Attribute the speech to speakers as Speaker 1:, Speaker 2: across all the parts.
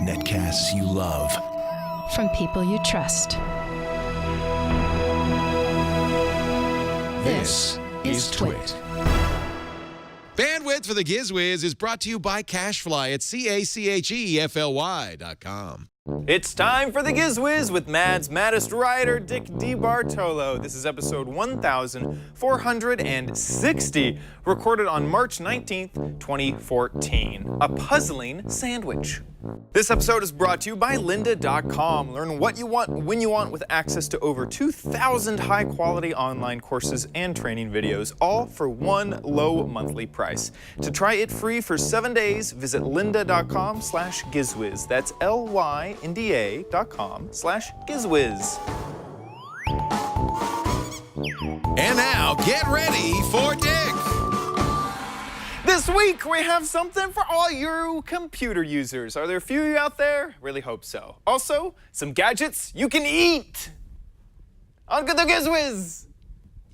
Speaker 1: Netcasts you love.
Speaker 2: From people you trust.
Speaker 1: This is Twit.
Speaker 3: Bandwidth for the Giz Wiz is brought to you by CacheFly at CacheFly.com.
Speaker 4: It's time for the Giz Wiz with Mad's maddest writer, Dick DeBartolo. This is episode 1460, recorded on March 19th, 2014. A puzzling sandwich. This episode is brought to you by lynda.com. Learn what you want, when you want, with access to over 2,000 high-quality online courses and training videos, all for one low monthly price. To try it free for 7 days, visit lynda.com/gizwiz. That's lynda.com/gizwiz.
Speaker 3: And now, get ready for Dick.
Speaker 4: This week, we have something for all you computer users. Are there a few of you out there? Really hope so. Also, some gadgets you can eat. On to the Giz Wiz.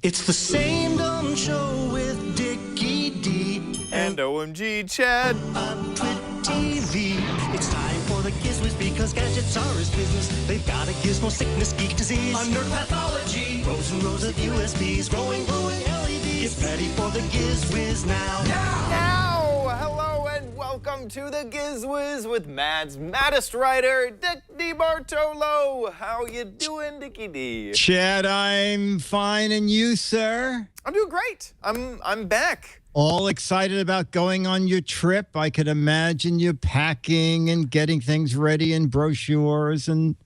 Speaker 5: It's the same dumb show with Dickie D
Speaker 4: And OMG Chad.
Speaker 5: on Twit TV. It's time for the Giz Wiz because gadgets are his business. They've got a gizmo sickness, geek disease, under pathology, rows and rows of USBs, glowing LEDs. Get ready for the Giz Wiz now.
Speaker 4: Now, hello and welcome to the Giz Wiz with Mad's maddest writer, Dick DeBartolo. How you doing, Dickie D?
Speaker 6: Chad, I'm fine, and you, sir?
Speaker 4: I'm doing great. I'm back.
Speaker 6: All excited about going on your trip. I could imagine you packing and getting things ready and brochures and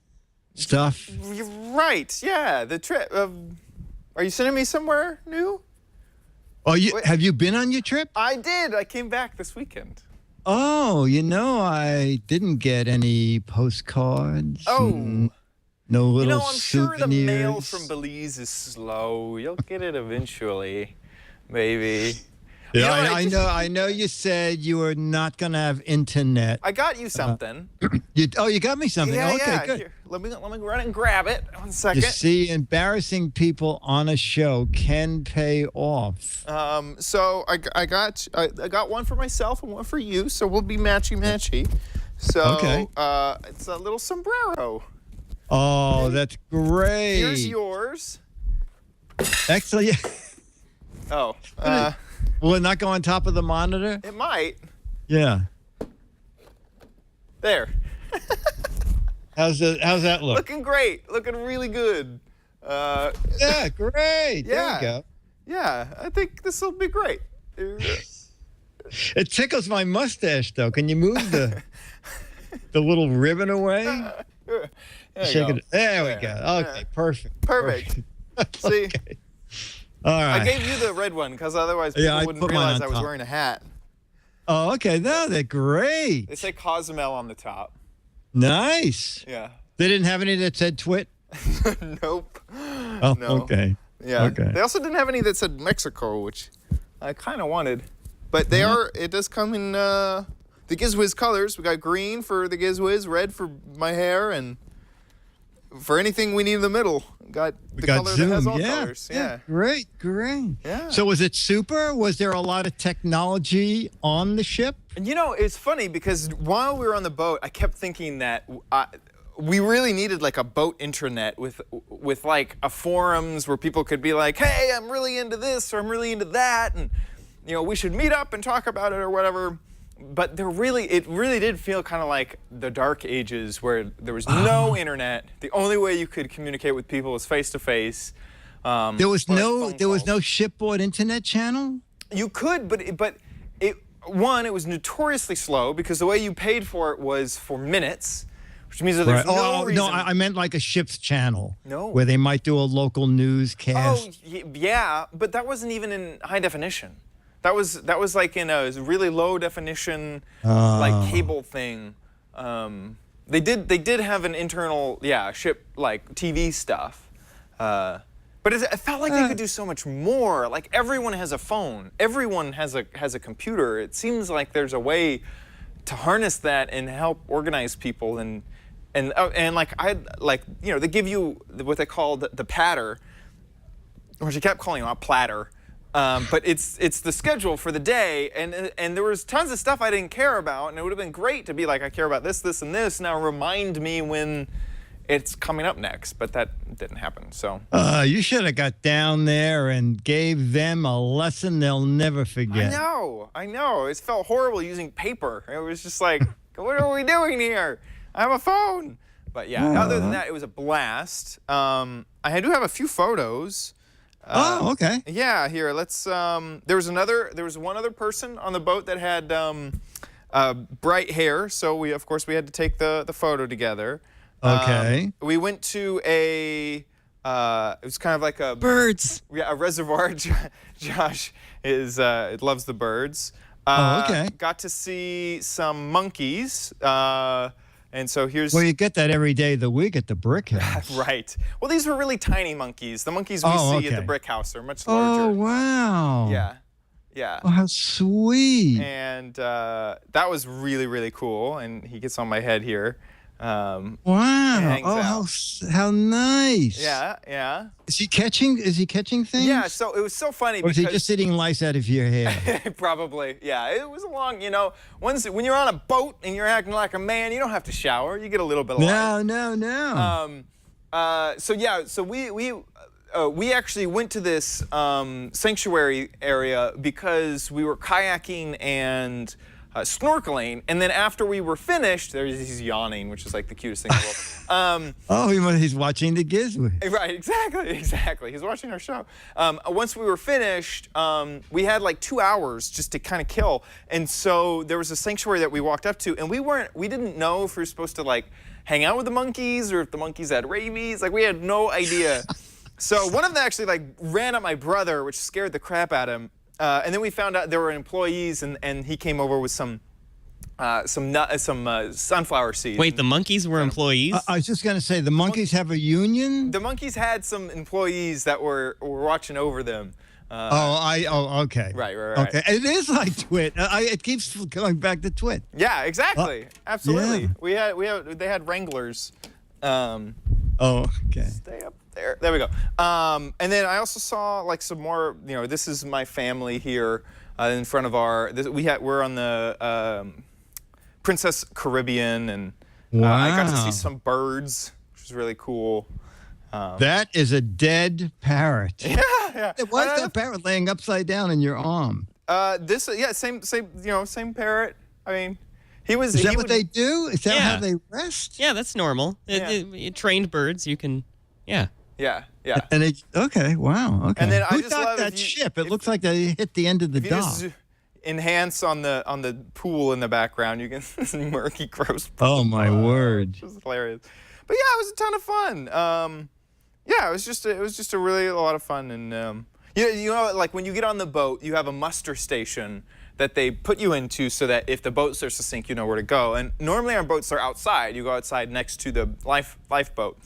Speaker 6: stuff.
Speaker 4: You're right. Yeah, the trip. Are you sending me somewhere new?
Speaker 6: Oh,
Speaker 4: Wait.
Speaker 6: have you been on your trip?
Speaker 4: I did. I came back this weekend.
Speaker 6: Oh, I didn't get any postcards.
Speaker 4: Oh.
Speaker 6: No little
Speaker 4: I'm sure the mail
Speaker 6: souvenirs.
Speaker 4: from Belize is slow. You'll get it eventually, maybe.
Speaker 6: Yeah,
Speaker 4: You know, I just-
Speaker 6: I know you said you were not going to have internet.
Speaker 4: I got you something.
Speaker 6: You got me something.
Speaker 4: Yeah,
Speaker 6: Okay,
Speaker 4: yeah.
Speaker 6: good.
Speaker 4: Here, let me run and grab it. 1 second.
Speaker 6: You see, embarrassing people on a show can pay off.
Speaker 4: So I got one for myself and one for you. So we'll be matchy. So
Speaker 6: Okay.
Speaker 4: It's a little sombrero.
Speaker 6: Oh, that's great.
Speaker 4: Here's yours.
Speaker 6: Excellent.
Speaker 4: Oh,
Speaker 6: Will it not go on top of the monitor?
Speaker 4: it might.
Speaker 6: Yeah.
Speaker 4: There.
Speaker 6: How's that look?
Speaker 4: Looking great. Looking really good.
Speaker 6: Yeah, great. There
Speaker 4: Yeah.
Speaker 6: we go.
Speaker 4: Yeah, I think this will be great.
Speaker 6: It tickles my mustache, though. Can you move the little ribbon away?
Speaker 4: There you
Speaker 6: Shake
Speaker 4: go.
Speaker 6: it. There we go.
Speaker 4: Yeah.
Speaker 6: Okay, perfect.
Speaker 4: Perfect. See,
Speaker 6: Okay. All right.
Speaker 4: I gave you the red one because otherwise people
Speaker 6: Yeah, I
Speaker 4: wouldn't
Speaker 6: put mine
Speaker 4: realize
Speaker 6: on
Speaker 4: I was
Speaker 6: top.
Speaker 4: wearing a hat.
Speaker 6: Oh, okay. No, they're great.
Speaker 4: They say Cozumel on the top.
Speaker 6: Nice.
Speaker 4: Yeah.
Speaker 6: They didn't have any that said Twit?
Speaker 4: Nope.
Speaker 6: Oh,
Speaker 4: No.
Speaker 6: okay.
Speaker 4: Yeah.
Speaker 6: Okay.
Speaker 4: They also didn't have any that said Mexico, which I kind of wanted. But they are. It does come in the Giz Wiz colors. We got green for the Giz Wiz, red for my hair, and for anything we need in the middle, got
Speaker 6: We
Speaker 4: the
Speaker 6: got
Speaker 4: color
Speaker 6: Zoom.
Speaker 4: that has all
Speaker 6: Yeah.
Speaker 4: colors. Yeah.
Speaker 6: Great.
Speaker 4: Yeah.
Speaker 6: So was it super? Was there a lot of technology on the ship?
Speaker 4: And it's funny because while we were on the boat, I kept thinking that we really needed like a boat intranet with like a forums where people could be like, hey, I'm really into this or I'm really into that, and we should meet up and talk about it or whatever. But it really did feel kind of like the dark ages where there was no internet. The only way you could communicate with people was face to face.
Speaker 6: There was no shipboard internet channel?
Speaker 4: You could, but it was notoriously slow because the way you paid for it was for minutes, which means that there's no reason.
Speaker 6: No, I meant like a ship's channel.
Speaker 4: No.
Speaker 6: Where they might do a local newscast.
Speaker 4: Oh, yeah, but that wasn't even in high definition. That was like in a really low definition like cable thing. They did have an internal ship like TV stuff. But it felt like they could do so much more. Like everyone has a phone. Everyone has a computer. It seems like there's a way to harness that and help organize people and like they give you what they called the patter, which I kept calling it a platter. But it's the schedule for the day, and there was tons of stuff I didn't care about, and it would have been great to be like, I care about this, this, and this. Now remind me when it's coming up next, but that didn't happen. So
Speaker 6: you should have got down there and gave them a lesson they'll never forget.
Speaker 4: I know. It felt horrible using paper. It was just like, what are we doing here? I have a phone. But yeah, other than that, it was a blast. I do have a few photos.
Speaker 6: Oh, okay.
Speaker 4: Yeah, here. Let's. There was one other person on the boat that had bright hair, so we had to take the photo together.
Speaker 6: Okay.
Speaker 4: We went to it was kind of like a
Speaker 7: birds.
Speaker 4: Yeah, a reservoir. Josh loves the birds.
Speaker 6: Okay.
Speaker 4: Got to see some monkeys. And so here's.
Speaker 6: Well, you get that every day of the week at the Brick House.
Speaker 4: Right. Well, these were really tiny monkeys. The monkeys we see at the Brick House are much larger.
Speaker 6: Oh, wow.
Speaker 4: Yeah.
Speaker 6: Oh, how sweet.
Speaker 4: And that was really, really cool. And he gets on my head here.
Speaker 6: Wow. Oh, how nice.
Speaker 4: Yeah.
Speaker 6: Is he catching things?
Speaker 4: Yeah, so it was so funny
Speaker 6: or
Speaker 4: because...
Speaker 6: is he just eating lice out of your hair?
Speaker 4: Probably, yeah. It was a long, when you're on a boat and you're acting like a man, you don't have to shower. You get a little bit of lice.
Speaker 6: No.
Speaker 4: So we actually went to this sanctuary area because we were kayaking and snorkeling, and then after we were finished, he's yawning, which is like the cutest thing in the world.
Speaker 6: He's watching the Giz Wiz.
Speaker 4: Right, exactly. He's watching our show. Once we were finished, we had like 2 hours just to kind of kill, and so there was a sanctuary that we walked up to, and we didn't know if we were supposed to like hang out with the monkeys or if the monkeys had rabies. Like we had no idea. So one of them actually like ran at my brother, which scared the crap out of him. And then we found out there were employees, and he came over with some sunflower seeds.
Speaker 7: Wait, the monkeys were employees?
Speaker 6: I was just going to say, the monkeys have a union?
Speaker 4: The monkeys had some employees that were watching over them.
Speaker 6: Okay.
Speaker 4: Right.
Speaker 6: Okay, it is like Twit. It keeps going back to Twit.
Speaker 4: Yeah, exactly. Absolutely.
Speaker 6: Yeah.
Speaker 4: They had wranglers.
Speaker 6: Okay.
Speaker 4: Stay up there. There we go. And then I also saw like some more. This is my family here in front of we're on the Princess Caribbean, and I got to see some birds, which was really cool.
Speaker 6: That is a dead parrot.
Speaker 4: Yeah.
Speaker 6: Why is that parrot laying upside down in your arm?
Speaker 4: Same parrot. I mean, he was.
Speaker 6: Is that what they do? Is that how they rest?
Speaker 7: Yeah, that's normal.
Speaker 4: Yeah.
Speaker 7: Trained birds, you can. Yeah.
Speaker 4: Yeah.
Speaker 6: And wow. Okay.
Speaker 4: And then
Speaker 6: Who docked that ship? It looks like they hit the end of the dock.
Speaker 4: Just enhance on the pool in the background, you can see murky, gross.
Speaker 6: Oh my word!
Speaker 4: Which was hilarious. But yeah, it was a ton of fun. It was just a lot of fun, and like when you get on the boat, you have a muster station that they put you into so that if the boat starts to sink, you know where to go. And normally our boats are outside. You go outside next to the lifeboat.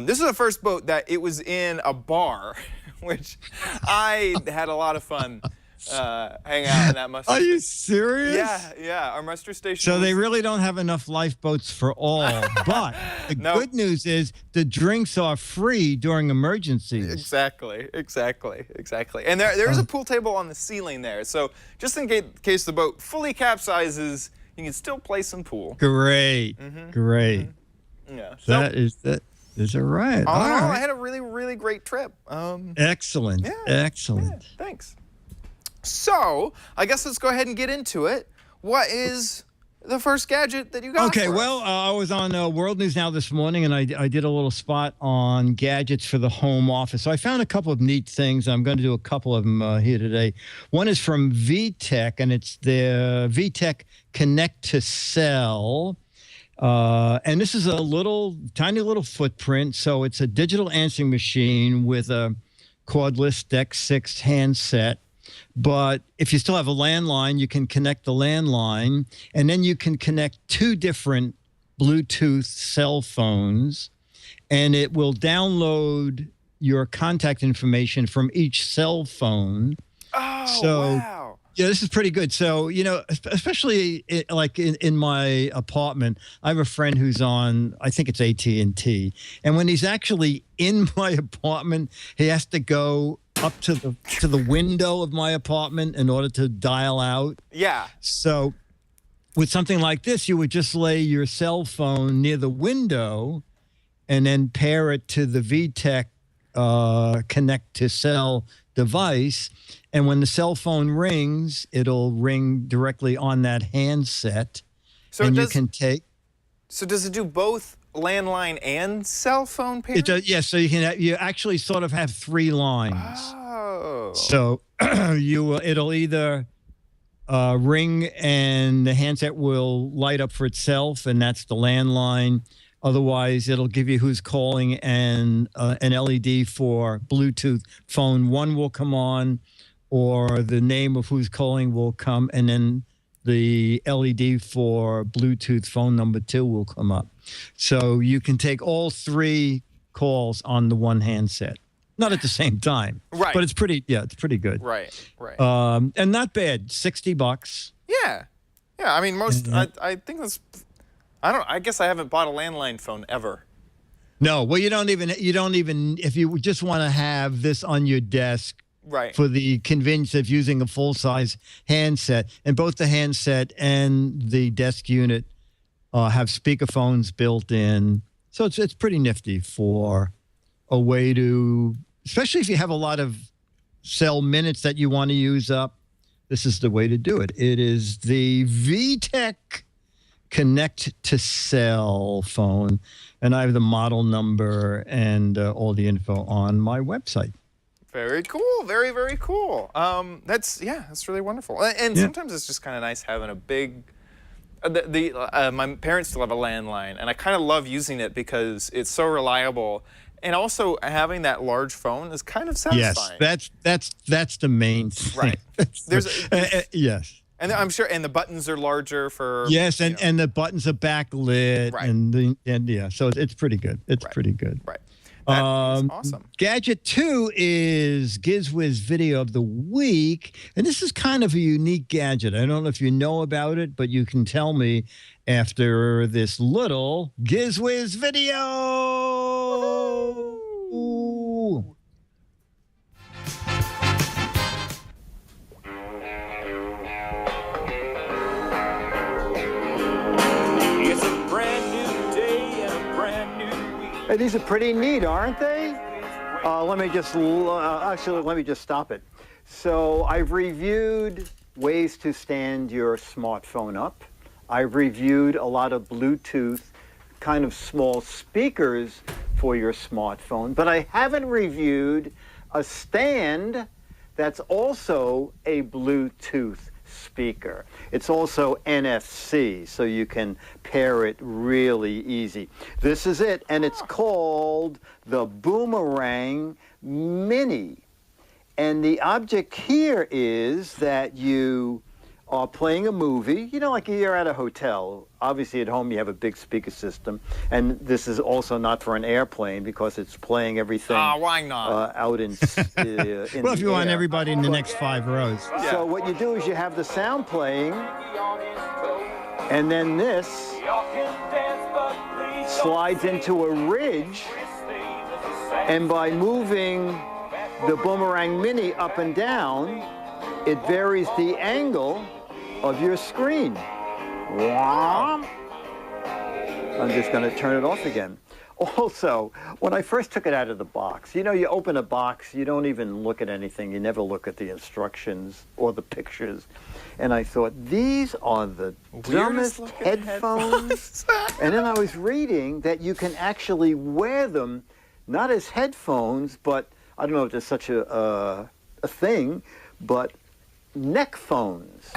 Speaker 4: This is the first boat that it was in a bar, which I had a lot of fun hanging out in that muster.
Speaker 6: Are you serious?
Speaker 4: Yeah. Our muster station.
Speaker 6: So they really don't have enough lifeboats for all. But the good news is the drinks are free during emergencies.
Speaker 4: Exactly. And there's a pool table on the ceiling there. So just in case the boat fully capsizes, you can still play some pool.
Speaker 6: Great. Great.
Speaker 4: Mm-hmm. Yeah.
Speaker 6: That is all right.
Speaker 4: All in all, I had a really, really great trip.
Speaker 6: Excellent. Excellent.
Speaker 4: Yeah, thanks. So, I guess let's go ahead and get into it. What is the first gadget that you got?
Speaker 6: Okay, well, I was on World News Now this morning, and I did a little spot on gadgets for the home office. So I found a couple of neat things. I'm going to do a couple of them here today. One is from Vtech, and it's the Vtech Connect to Cell. And this is a tiny little footprint. So it's a digital answering machine with a cordless DEX6 handset. But if you still have a landline, you can connect the landline, and then you can connect two different Bluetooth cell phones, and it will download your contact information from each cell phone.
Speaker 4: Oh, wow.
Speaker 6: Yeah, this is pretty good. So, especially like in my apartment, I have a friend who's on, I think it's AT&T. And when he's actually in my apartment, he has to go up to the window of my apartment in order to dial out.
Speaker 4: Yeah.
Speaker 6: So with something like this, you would just lay your cell phone near the window and then pair it to the Vtech connect to cell device. And when the cell phone rings, it'll ring directly on that handset.
Speaker 4: So
Speaker 6: and
Speaker 4: it
Speaker 6: you
Speaker 4: does,
Speaker 6: can take.
Speaker 4: So does it do both landline and cell phone pairing?
Speaker 6: It does, yes. So you actually sort of have 3 lines.
Speaker 4: Oh.
Speaker 6: So it'll either ring and the handset will light up for itself, and that's the landline. Otherwise, it'll give you who's calling and an LED for Bluetooth. Phone 1 will come on, or the name of who's calling will come, and then the LED for Bluetooth phone number 2 will come up. So you can take all 3 calls on the one handset. Not at the same time.
Speaker 4: Right.
Speaker 6: But it's pretty good.
Speaker 4: Right.
Speaker 6: And not bad. $60.
Speaker 4: Yeah. I mean, I think that's. I guess I haven't bought a landline phone ever.
Speaker 6: No, well, you don't even, if you just want to have this on your desk,
Speaker 4: Right.
Speaker 6: for the convenience of using a full-size handset, and both the handset and the desk unit have speakerphones built in, so it's pretty nifty for a way to, especially if you have a lot of cell minutes that you want to use up. This is the way to do it. It is the Vtech Connect to Cell phone, and I have the model number and all the info on my website.
Speaker 4: Very cool. Very, very cool. That's really wonderful. And sometimes it's just kind of nice having a big. My parents still have a landline, and I kind of love using it because it's so reliable. And also having that large phone is kind of satisfying.
Speaker 6: Yes, that's the main thing.
Speaker 4: Right.
Speaker 6: Yes.
Speaker 4: And I'm sure, and the buttons are larger for.
Speaker 6: Yes, and the buttons are backlit,
Speaker 4: right.
Speaker 6: So it's pretty good. It's pretty good.
Speaker 4: Right. That is awesome.
Speaker 6: Gadget 2 is Giz Wiz video of the week, and this is kind of a unique gadget. I don't know if you know about it, but you can tell me after this little Giz Wiz video. Ooh.
Speaker 8: It's a brand new day and a brand new week.
Speaker 9: Hey, these are pretty neat, aren't they? Let me just stop it. So I've reviewed ways to stand your smartphone up. I've reviewed a lot of Bluetooth kind of small speakers for your smartphone, but I haven't reviewed a stand that's also a Bluetooth speaker. It's also NFC, so you can pair it really easy. This is it, and it's called the Boomerang Mini. And the object here is that you are playing a movie, you know, like you're at a hotel. Obviously at home you have a big speaker system, and this is also not for an airplane because it's playing everything
Speaker 4: why not?
Speaker 9: out in
Speaker 6: Well, if you want everybody in the next 5 rows.
Speaker 9: So what you do is you have the sound playing, and then this slides into a ridge, and by moving the Boomerang Mini up and down, it varies the angle of your screen. I'm just going to turn it off again. Also, when I first took it out of the box, you know, you open a box, you don't even look at anything. You never look at the instructions or the pictures. And I thought, these are the dumbest headphones. And then I was reading that you can actually wear them, not as headphones, but I don't know if there's such a thing, but neck phones.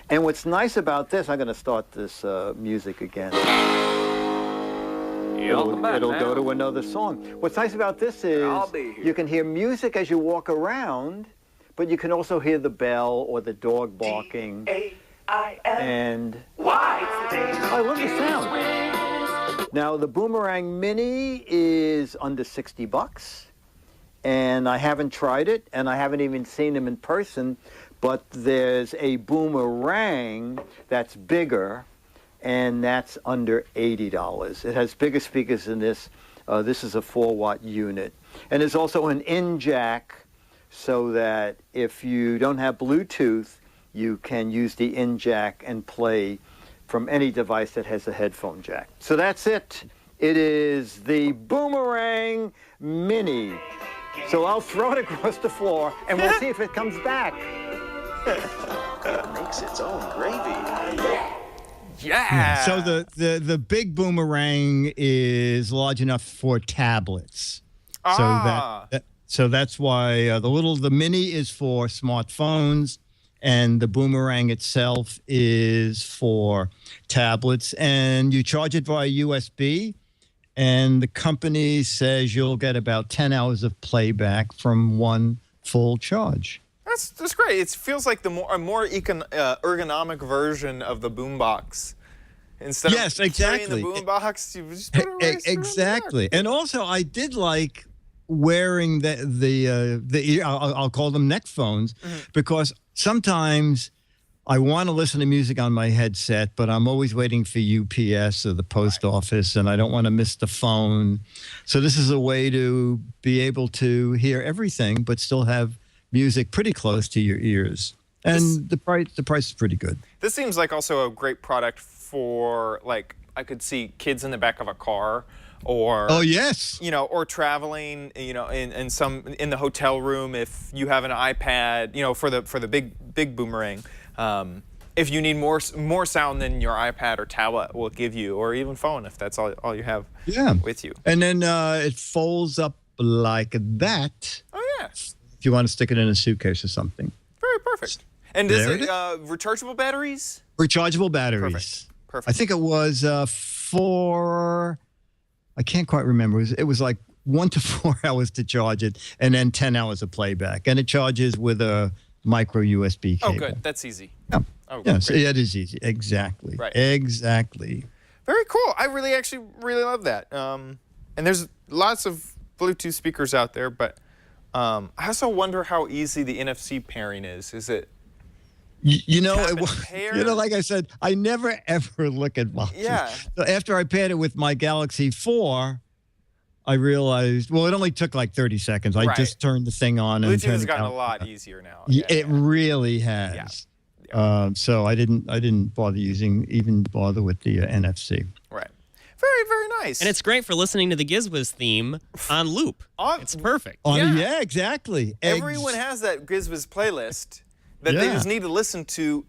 Speaker 9: And what's nice about this, I'm going to start this music again. It'll go to another song. What's nice about this is you can hear music as you walk around, but you can also hear the bell or the dog barking. And I love the sound. Now, the Boomerang Mini is under $60. And I haven't tried it, and I haven't even seen them in person, but there's a Boomerang that's bigger, and that's under $80. It has bigger speakers than this. This is a 4-watt unit. And there's also an in-jack so that if you don't have Bluetooth, you can use the in jack and play from any device that has a headphone jack. So that's it. It is the Boomerang Mini. So I'll throw it across the floor, and we'll see if it comes back.
Speaker 5: Makes its own gravy.
Speaker 4: Yeah.
Speaker 6: So the big Boomerang is large enough for tablets. So that's why the Mini is for smartphones, and the Boomerang itself is for tablets. And you charge it via USB. And the company says you'll get about 10 hours of playback from one full charge.
Speaker 4: That's great. It feels like a more ergonomic version of the boombox. Instead of carrying the boombox, you just put it right
Speaker 6: exactly. And also, I did like wearing the ear. I'll call them neck phones, because sometimes I want to listen to music on my headset, but I'm always waiting for UPS or the post office, and I don't want to miss the phone. So this is a way to be able to hear everything, but still have music pretty close to your ears. And the price is pretty good. This
Speaker 4: seems like also a great product for, like, I could see kids in the back of a car, or or traveling, in the hotel room if you have an iPad, for the big Boomerang. If you need more sound than your iPad or tablet will give you, or even phone if that's all you have with you.
Speaker 6: And then it folds up like that.
Speaker 4: Oh, yeah.
Speaker 6: If you want to stick it in a suitcase or something.
Speaker 4: Very perfect. And does it rechargeable batteries?
Speaker 6: Rechargeable batteries.
Speaker 4: Perfect.
Speaker 6: I think it was I can't quite remember. It was like 1 to 4 hours to charge it, and then 10 hours of playback. And it charges with a micro USB cable.
Speaker 4: Oh, good. That's easy.
Speaker 6: Yeah.
Speaker 4: Oh,
Speaker 6: yes, it is easy. Exactly.
Speaker 4: Right.
Speaker 6: Exactly.
Speaker 4: Very cool. I really love that. And there's lots of Bluetooth speakers out there, but I also wonder how easy the NFC pairing is. Is it?
Speaker 6: Like I said, I never ever look at watches.
Speaker 4: Yeah.
Speaker 6: So after I paired it with my Galaxy 4, I realized, it only took like 30 seconds. I just turned the thing on and
Speaker 4: Bluetooth
Speaker 6: turned
Speaker 4: has
Speaker 6: it
Speaker 4: gotten
Speaker 6: on.
Speaker 4: a lot easier now.
Speaker 6: It really has.
Speaker 4: Yeah.
Speaker 6: So I didn't bother with the NFC.
Speaker 4: Right. Very, very nice.
Speaker 7: And it's great for listening to the Giz Wiz theme on loop. It's perfect.
Speaker 6: Yeah, exactly.
Speaker 4: Everyone has that Giz Wiz playlist that they just need to listen to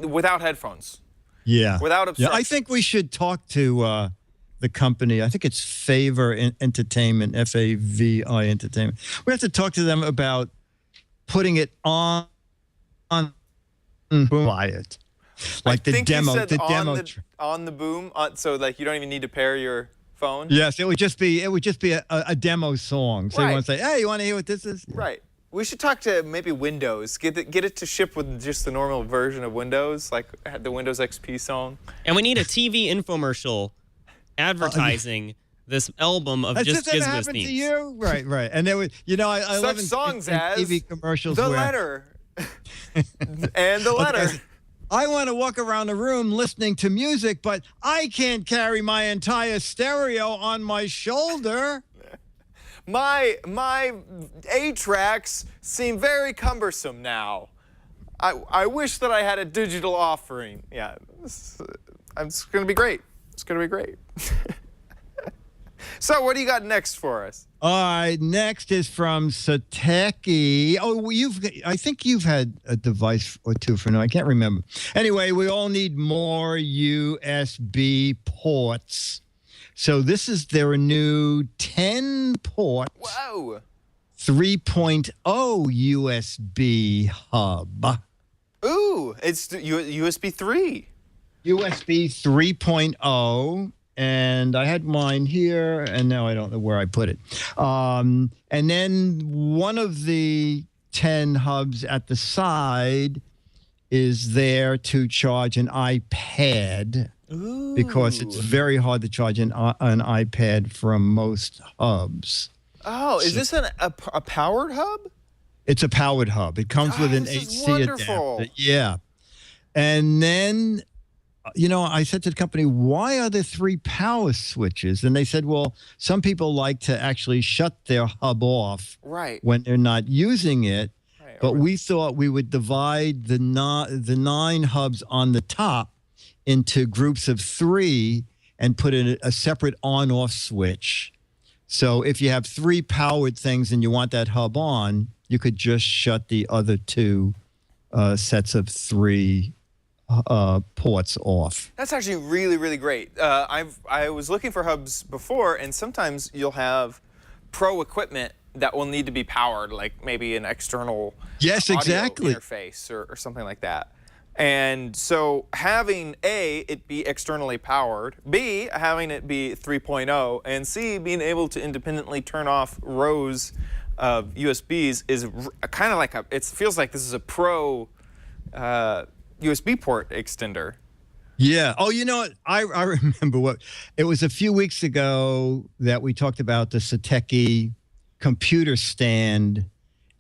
Speaker 4: without headphones.
Speaker 6: Yeah.
Speaker 4: Without obstruction.
Speaker 6: Yeah, I think we should talk to the company. I think it's Favor Entertainment, FAVI Entertainment. We have to talk to them about putting it on Quiet. Like the demo.
Speaker 4: On the boom, so like you don't even need to pair your phone.
Speaker 6: Yes, it would just be a demo song. So you want to say, hey, you want to hear what this is?
Speaker 4: Right. We should talk to maybe Windows. Get it to ship with just the normal version of Windows, like the Windows XP song.
Speaker 7: And we need a TV infomercial advertising this album of just Giz Wiz themes.
Speaker 6: To you? Right. And there was, I love
Speaker 4: songs
Speaker 6: in
Speaker 4: as
Speaker 6: TV commercials.
Speaker 4: The Letter and The Letter.
Speaker 6: I want to walk around the room listening to music, but I can't carry my entire stereo on my shoulder.
Speaker 4: My 8-tracks seem very cumbersome now. I wish that I had a digital offering. Yeah, it's going to be great. It's going to be great. So what do you got next for us?
Speaker 6: All right, next is from Satechi. Oh, I think you've had a device or two for now. I can't remember. Anyway, we all need more USB ports. So this is their new 10-port 3.0 USB hub.
Speaker 4: Ooh, it's USB 3.
Speaker 6: USB 3.0. And I had mine here, and now I don't know where I put it. And then one of the 10 hubs at the side is there to charge an iPad.
Speaker 7: Ooh.
Speaker 6: Because it's very hard to charge an iPad from most hubs.
Speaker 4: Oh, is this a powered hub?
Speaker 6: It's a powered hub. It comes with an AC adapter. Yeah. And then I said to the company, why are there 3 power switches? And they said, well, some people like to actually shut their hub off when they're not using it. Right. But we thought we would divide the 9 hubs on the top into groups of 3 and put in a separate on-off switch. So if you have 3 powered things and you want that hub on, you could just shut the other 2 sets of 3 ports off.
Speaker 4: That's actually really, really great. I was looking for hubs before, and sometimes you'll have pro equipment that will need to be powered, like maybe an external audio interface or something like that. And so having A, it be externally powered, B, having it be 3.0, and C, being able to independently turn off rows of USBs is kind of like it feels like this is a pro USB port extender.
Speaker 6: Yeah. Oh, you know what? I remember it was a few weeks ago that we talked about the Satechi computer stand,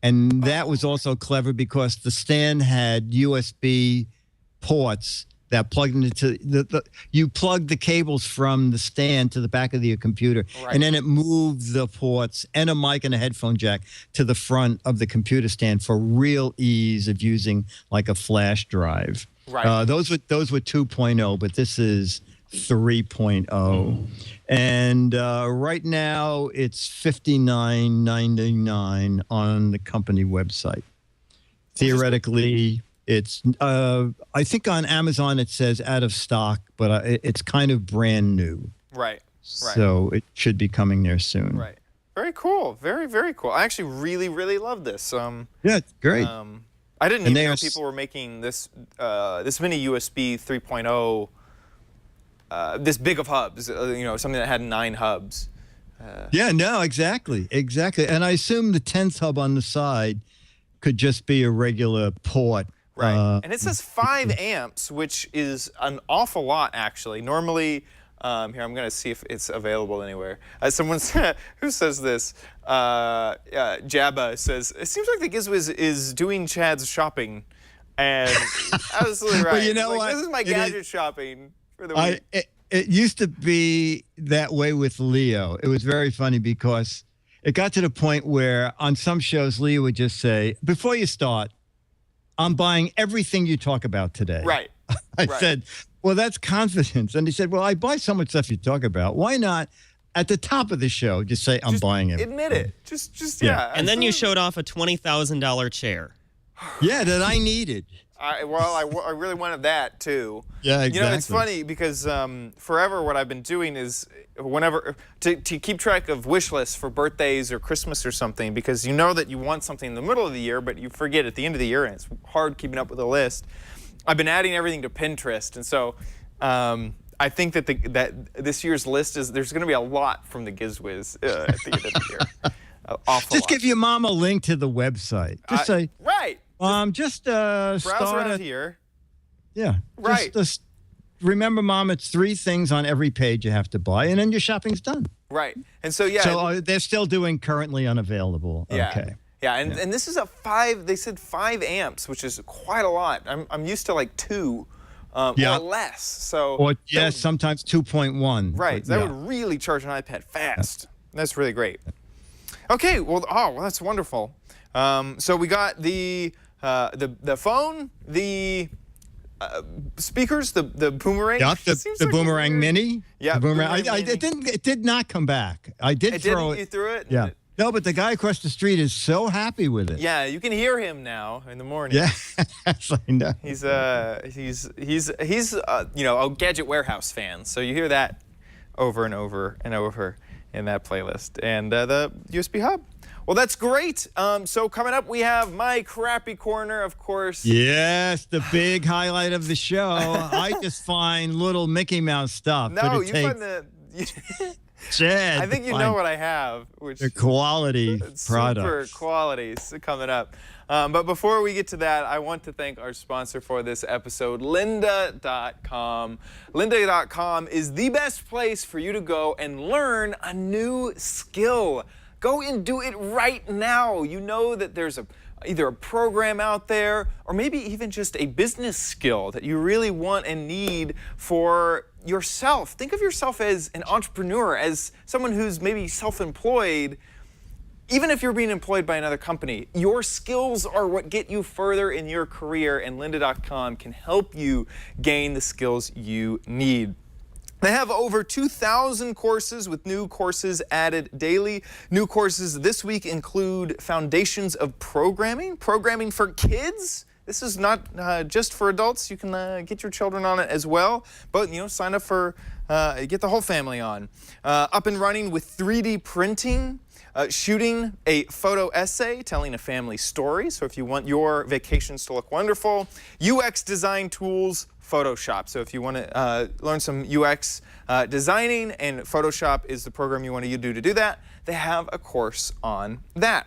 Speaker 6: and that was also clever because the stand had USB ports that plugged into you plug the cables from the stand to the back of your computer, and then it moved the ports and a mic and a headphone jack to the front of the computer stand for real ease of using like a flash drive. Right. Those were 2.0, but this is 3.0. And right now it's $59.99 on the company website. Theoretically, it's I think on Amazon it says out of stock, but it's kind of brand new. Right. So it should be coming there soon.
Speaker 4: Right. Very cool. Very, very cool. I actually really, really love this.
Speaker 6: Yeah, great.
Speaker 4: I didn't even know people were making this this mini USB 3.0, this big of hubs. Something that had 9 hubs.
Speaker 6: Yeah. No. Exactly. And I assume the 10th hub on the side could just be a regular port.
Speaker 4: Right. And it says 5 amps, which is an awful lot, actually. Normally, here, I'm going to see if it's available anywhere. Someone who says this, Jabba says, it seems like the Giz Wiz is doing Chad's shopping. And absolutely right.
Speaker 6: Well, you know what?
Speaker 4: This is my gadget shopping for the week.
Speaker 6: It used to be that way with Leo. It was very funny because it got to the point where on some shows, Leo would just say, before you start, I'm buying everything you talk about today.
Speaker 4: Right.
Speaker 6: I said, well, that's confidence. And he said, well, I buy so much stuff you talk about. Why not at the top of the show just say I'm buying it?
Speaker 4: Admit it. Just yeah.
Speaker 7: And then you showed off a $20,000 chair.
Speaker 6: Yeah, that I needed.
Speaker 4: I really wanted that too.
Speaker 6: Yeah, exactly.
Speaker 4: It's funny because forever what I've been doing is whenever to keep track of wish lists for birthdays or Christmas or something, because you know that you want something in the middle of the year, but you forget at the end of the year, and it's hard keeping up with a list. I've been adding everything to Pinterest, and so I think that this year's list there's going to be a lot from the Giz Wiz at the end of the year.
Speaker 6: Just give your mom a link to the website. Just say just
Speaker 4: browse
Speaker 6: start
Speaker 4: around here.
Speaker 6: Yeah.
Speaker 4: Right.
Speaker 6: Just remember, Mom, it's 3 things on every page you have to buy, and then your shopping's done.
Speaker 4: Right. And so, yeah.
Speaker 6: So they're still doing currely unavailable.
Speaker 4: Yeah.
Speaker 6: Okay.
Speaker 4: Yeah, and this is they said 5 amps, which is quite a lot. I'm used to like 2 or less. So.
Speaker 6: Or, sometimes 2.1.
Speaker 4: Right. That would really charge an iPad fast. That's really great. Okay, well, that's wonderful. So we got the phone, the speakers, the Boomerang.
Speaker 6: Yeah, the Boomerang Mini.
Speaker 4: Yeah,
Speaker 6: the Boomerang. It did not come back. I did throw it.
Speaker 4: You threw it?
Speaker 6: Yeah. No, but the guy across the street is so happy with it.
Speaker 4: Yeah, you can hear him now in the morning.
Speaker 6: Yeah, I know.
Speaker 4: He's a Gadget Warehouse fan, so you hear that over and over and over in that playlist. And the USB hub. Well, that's great. So coming up, we have my crappy corner, of course.
Speaker 6: Yes, the big highlight of the show. I just find little Mickey Mouse stuff.
Speaker 4: No, you find the...
Speaker 6: Chad,
Speaker 4: I think you know what I have, which
Speaker 6: the quality products.
Speaker 4: Super quality coming up. But before we get to that, I want to thank our sponsor for this episode, lynda.com. Lynda.com is the best place for you to go and learn a new skill. Go and do it right now. You know that there's a either a program out there, or maybe even just a business skill that you really want and need for yourself. Think of yourself as an entrepreneur, as someone who's maybe self-employed. Even if you're being employed by another company, your skills are what get you further in your career, and lynda.com can help you gain the skills you need. They have over 2,000 courses with new courses added daily. New courses this week include Foundations of Programming, Programming for Kids. This is not just for adults. You can get your children on it as well. But, sign up for, get the whole family on. Up and running with 3D printing. Shooting a photo essay, telling a family story. So if you want your vacations to look wonderful. UX design tools, Photoshop. So if you want to learn some UX designing, and Photoshop is the program you want to do that, they have a course on that.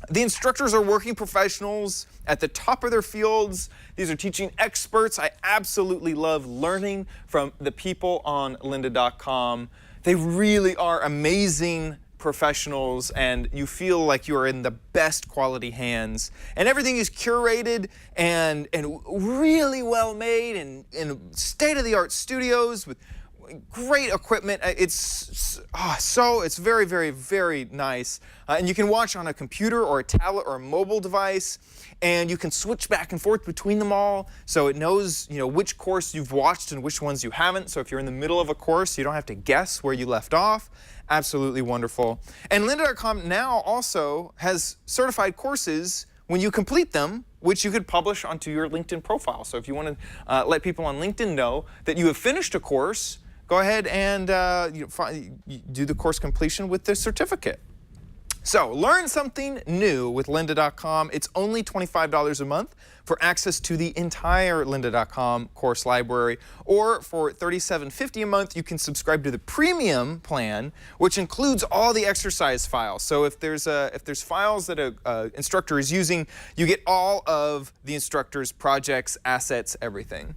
Speaker 4: The instructors are working professionals at the top of their fields. These are teaching experts. I absolutely love learning from the people on lynda.com. They really are amazing professionals, and you feel like you are in the best quality hands. And everything is curated and really well made, and in state-of-the-art studios with great equipment. It's very, very, very nice. And you can watch on a computer or a tablet or a mobile device, and you can switch back and forth between them all. So it knows, which course you've watched and which ones you haven't. So if you're in the middle of a course, you don't have to guess where you left off. Absolutely wonderful. And lynda.com now also has certified courses when you complete them, which you could publish onto your LinkedIn profile. So if you want to let people on LinkedIn know that you have finished a course, go ahead and do the course completion with the certificate. So learn something new with lynda.com. It's only $25 a month for access to the entire lynda.com course library, or for $37.50 a month, you can subscribe to the premium plan, which includes all the exercise files. So if there's files that an instructor is using, you get all of the instructor's projects, assets, everything.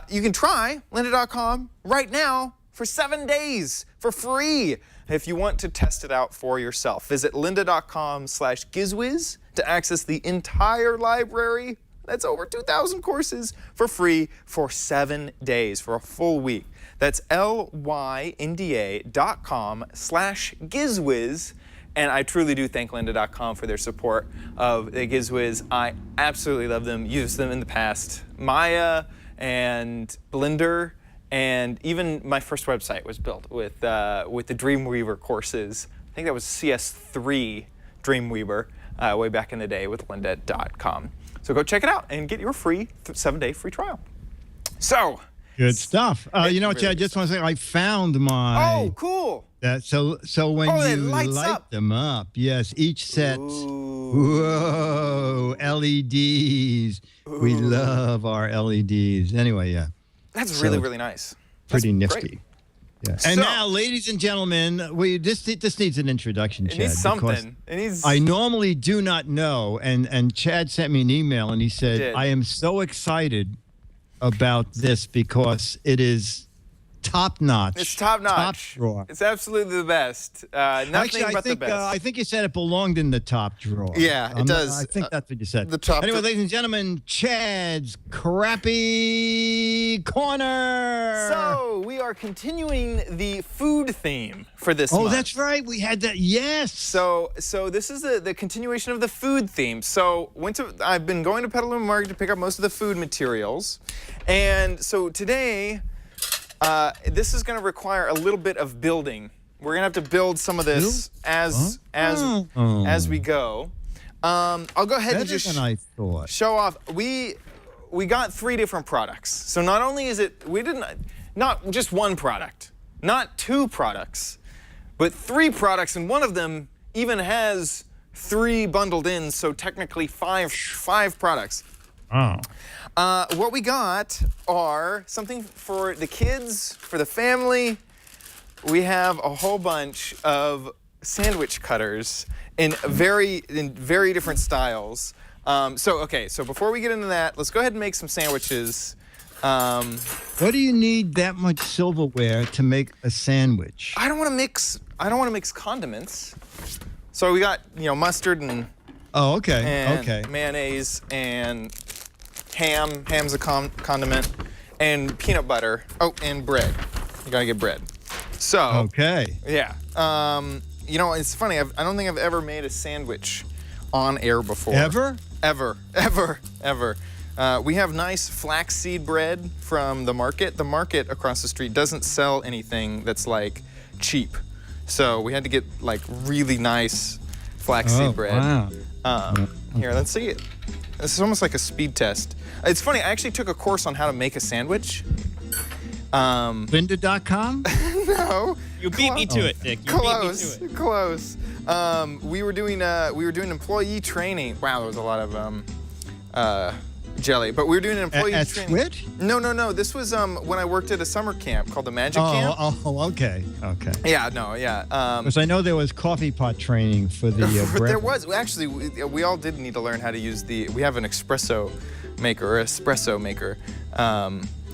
Speaker 4: You can try lynda.com right now for 7 days for free if you want to test it out for yourself. Visit lynda.com/gizwiz to access the entire library. That's over 2,000 courses for free for 7 days, for a full week. That's lynda.com/gizwiz. And I truly do thank lynda.com for their support of the Giz Wiz. I absolutely love them, used them in the past. Maya and Blender, and even my first website was built with the Dreamweaver courses. I think that was CS3 Dreamweaver way back in the day with lynda.com. So go check it out and get your free 7-day free trial. So
Speaker 6: good stuff. You know what, Chad? I just want to say I found my.
Speaker 4: Oh, cool.
Speaker 6: So when you light them up, yes, each set. Whoa, LEDs. Ooh. We love our LEDs. Anyway, yeah.
Speaker 4: That's really, really nice.
Speaker 6: Pretty nifty.
Speaker 4: Great.
Speaker 6: Yeah. And now, ladies and gentlemen, this needs an introduction, Chad.
Speaker 4: It needs something.
Speaker 6: I normally do not know, and Chad sent me an email, and he said, I am so excited about this because it is top-notch.
Speaker 4: It's top-notch.
Speaker 6: Top drawer.
Speaker 4: It's absolutely the best. Nothing but the best.
Speaker 6: I think you said it belonged in the top drawer.
Speaker 4: Yeah, it does.
Speaker 6: I think that's what you said.
Speaker 4: The top.
Speaker 6: Anyway, ladies and gentlemen, Chad's Crappy Corner.
Speaker 4: So we are continuing the food theme for this month.
Speaker 6: Oh, that's right. We had that. Yes.
Speaker 4: So this is the continuation of the food theme. So I've been going to Petaluma Market to pick up most of the food materials, and so today. This is going to require a little bit of building. We're going to have to build some of this as we go. I'll go ahead and just show off. We got 3 different products. So not only is it not just one product, not 2 products, but 3 products, and one of them even has 3 bundled in. So technically 5 products.
Speaker 6: Oh.
Speaker 4: What we got are something for the kids, for the family. We have a whole bunch of sandwich cutters in very different styles. So before we get into that, let's go ahead and make some sandwiches.
Speaker 6: What do you need that much silverware to make a sandwich?
Speaker 4: I don't want to mix condiments. So we got mustard and
Speaker 6: Oh, okay.
Speaker 4: and
Speaker 6: Okay.
Speaker 4: mayonnaise and ham. Ham's a condiment, and peanut butter. Oh, and bread. You gotta get bread. So.
Speaker 6: Okay.
Speaker 4: Yeah. You know, it's funny. I don't think I've ever made a sandwich on air before.
Speaker 6: Ever?
Speaker 4: Ever. We have nice flaxseed bread from the market. The market across the street doesn't sell anything that's like cheap. So we had to get like really nice flaxseed bread.
Speaker 6: Wow.
Speaker 4: Here, let's see it. This is almost like a speed test. It's funny, I actually took a course on how to make a sandwich.
Speaker 6: Linda.com?
Speaker 4: No.
Speaker 7: You beat me to it, Dick. You beat me to it.
Speaker 4: Close. We were doing employee training. Wow, there was a lot of jelly, but we were doing an employee
Speaker 6: At
Speaker 4: training.
Speaker 6: Twit?
Speaker 4: No. This was when I worked at a summer camp called the Magic Camp.
Speaker 6: Oh, okay.
Speaker 4: Yeah.
Speaker 6: Because I know there was coffee pot training for the bread.
Speaker 4: There was actually. We all did need to learn how to use we have an espresso maker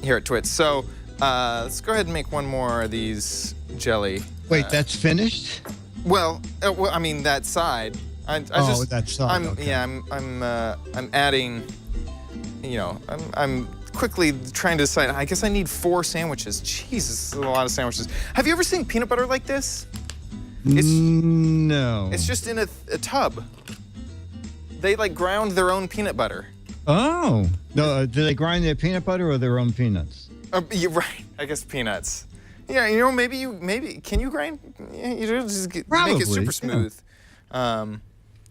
Speaker 4: here at Twit. So let's go ahead and make one more of these jelly.
Speaker 6: Wait, that's finished?
Speaker 4: Well, I mean that side.
Speaker 6: That side. Okay.
Speaker 4: Yeah, I'm adding. You know, I'm quickly trying to decide. I guess I need 4 sandwiches. Jeez, this is a lot of sandwiches. Have you ever seen peanut butter like this?
Speaker 6: No.
Speaker 4: It's just in a tub. They like ground their own peanut butter.
Speaker 6: Oh. No, do they grind their peanut butter or their own peanuts?
Speaker 4: You're right. I guess peanuts. Yeah, you know, maybe can you grind? Yeah, you just make it super smooth.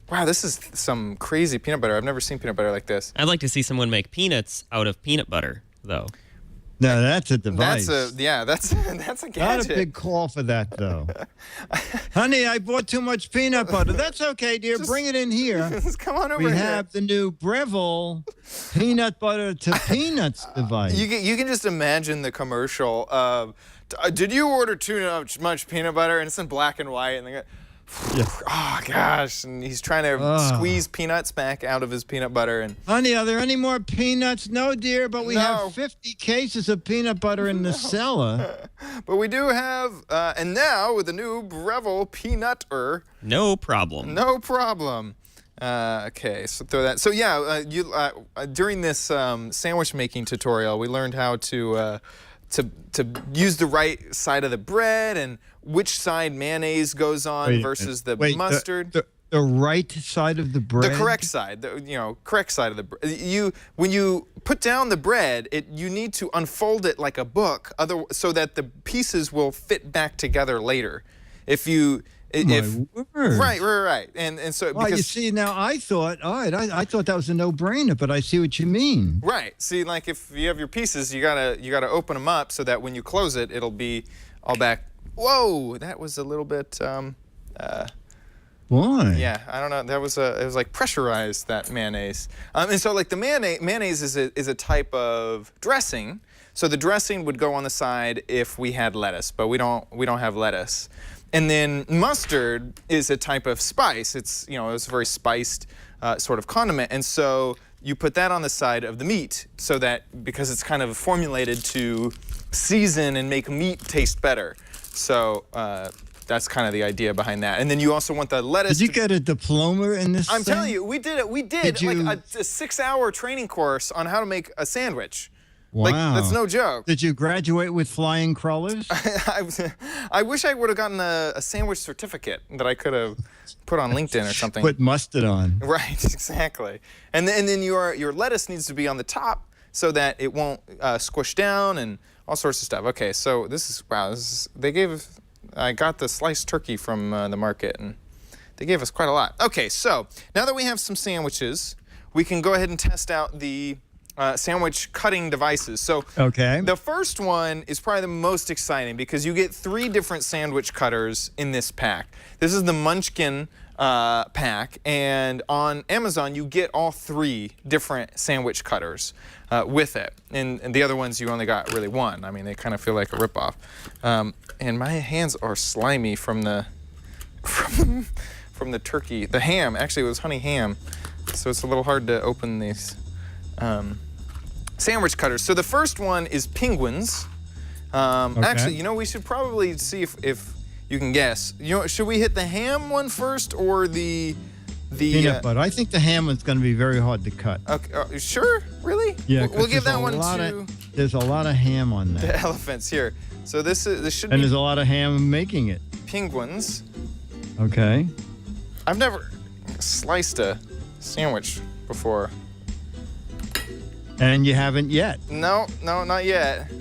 Speaker 4: Wow, this is some crazy peanut butter. I've never seen peanut butter like this.
Speaker 7: I'd like to see someone make peanuts out of peanut butter, though.
Speaker 6: No, that's a device.
Speaker 4: That's a gadget.
Speaker 6: Not a big call for that, though. Honey, I bought too much peanut butter. That's okay, dear. Bring it in here.
Speaker 4: Just come on over
Speaker 6: We
Speaker 4: here.
Speaker 6: have the new Breville peanut butter to peanuts device.
Speaker 4: You can just imagine the commercial of, did you order too much peanut butter? And it's in black and white. And they go, oh, gosh. And he's trying to squeeze peanuts back out of his peanut butter. And
Speaker 6: honey, are there any more peanuts? No, dear, but we
Speaker 4: No.
Speaker 6: have 50 cases of peanut butter in the cellar.
Speaker 4: But we do have, and now with the new Breville peanutter.
Speaker 7: No problem.
Speaker 4: No problem. Okay, so throw that. So yeah, during this sandwich making tutorial, we learned how to use the right side of the bread and which side mayonnaise goes on versus the mustard.
Speaker 6: The right side of the bread?
Speaker 4: The correct side, correct side of the bread. When you put down the bread, you need to unfold it like a book, so that the pieces will fit back together later. Right. And so
Speaker 6: well, you see, now I thought that was a no-brainer, but I see what you mean.
Speaker 4: Right. See, like if you have your pieces, you gotta open them up so that when you close it, it'll be all back. Whoa, that was a little bit.
Speaker 6: Why?
Speaker 4: Yeah, I don't know. It was like pressurized, that mayonnaise. And so like the mayonnaise is a type of dressing. So the dressing would go on the side if we had lettuce, but we don't have lettuce. And then mustard is a type of spice. It's a very spiced sort of condiment. And so you put that on the side of the meat so that, because it's kind of formulated to season and make meat taste better. So that's kind of the idea behind that. And then you also want the lettuce.
Speaker 6: Did you get a diploma in this
Speaker 4: I'm
Speaker 6: thing?
Speaker 4: telling you, we did it. We did like a 6-hour training course on how to make a sandwich.
Speaker 6: Wow.
Speaker 4: Like, that's no joke.
Speaker 6: Did you graduate with flying colors?
Speaker 4: I wish I would have gotten a sandwich certificate that I could have put on LinkedIn or something.
Speaker 6: Put mustard on.
Speaker 4: Right, exactly. And then your lettuce needs to be on the top so that it won't squish down and all sorts of stuff. Okay, so I got the sliced turkey from the market, and they gave us quite a lot. Okay, so now that we have some sandwiches, we can go ahead and test out the sandwich cutting devices. So the first one is probably the most exciting because you get 3 different sandwich cutters in this pack. This is the Munchkin pack, and on Amazon you get all 3 different sandwich cutters with it. And the other ones you only got really 1. I mean, they kind of feel like a ripoff. And my hands are slimy from the turkey. The ham, actually it was honey ham, so it's a little hard to open these sandwich cutters. So the first one is penguins. Actually, we should probably see if you can guess. Should we hit the ham one first or the
Speaker 6: peanut butter. I think the ham one's going to be very hard to cut.
Speaker 4: Okay, sure? Really?
Speaker 6: Yeah,
Speaker 4: we'll give that one to
Speaker 6: there's a lot of ham on that.
Speaker 4: the elephants here. So this should
Speaker 6: and
Speaker 4: be
Speaker 6: there's a lot of ham making it.
Speaker 4: penguins.
Speaker 6: Okay.
Speaker 4: I've never sliced a sandwich before.
Speaker 6: And you haven't yet.
Speaker 4: No, not yet.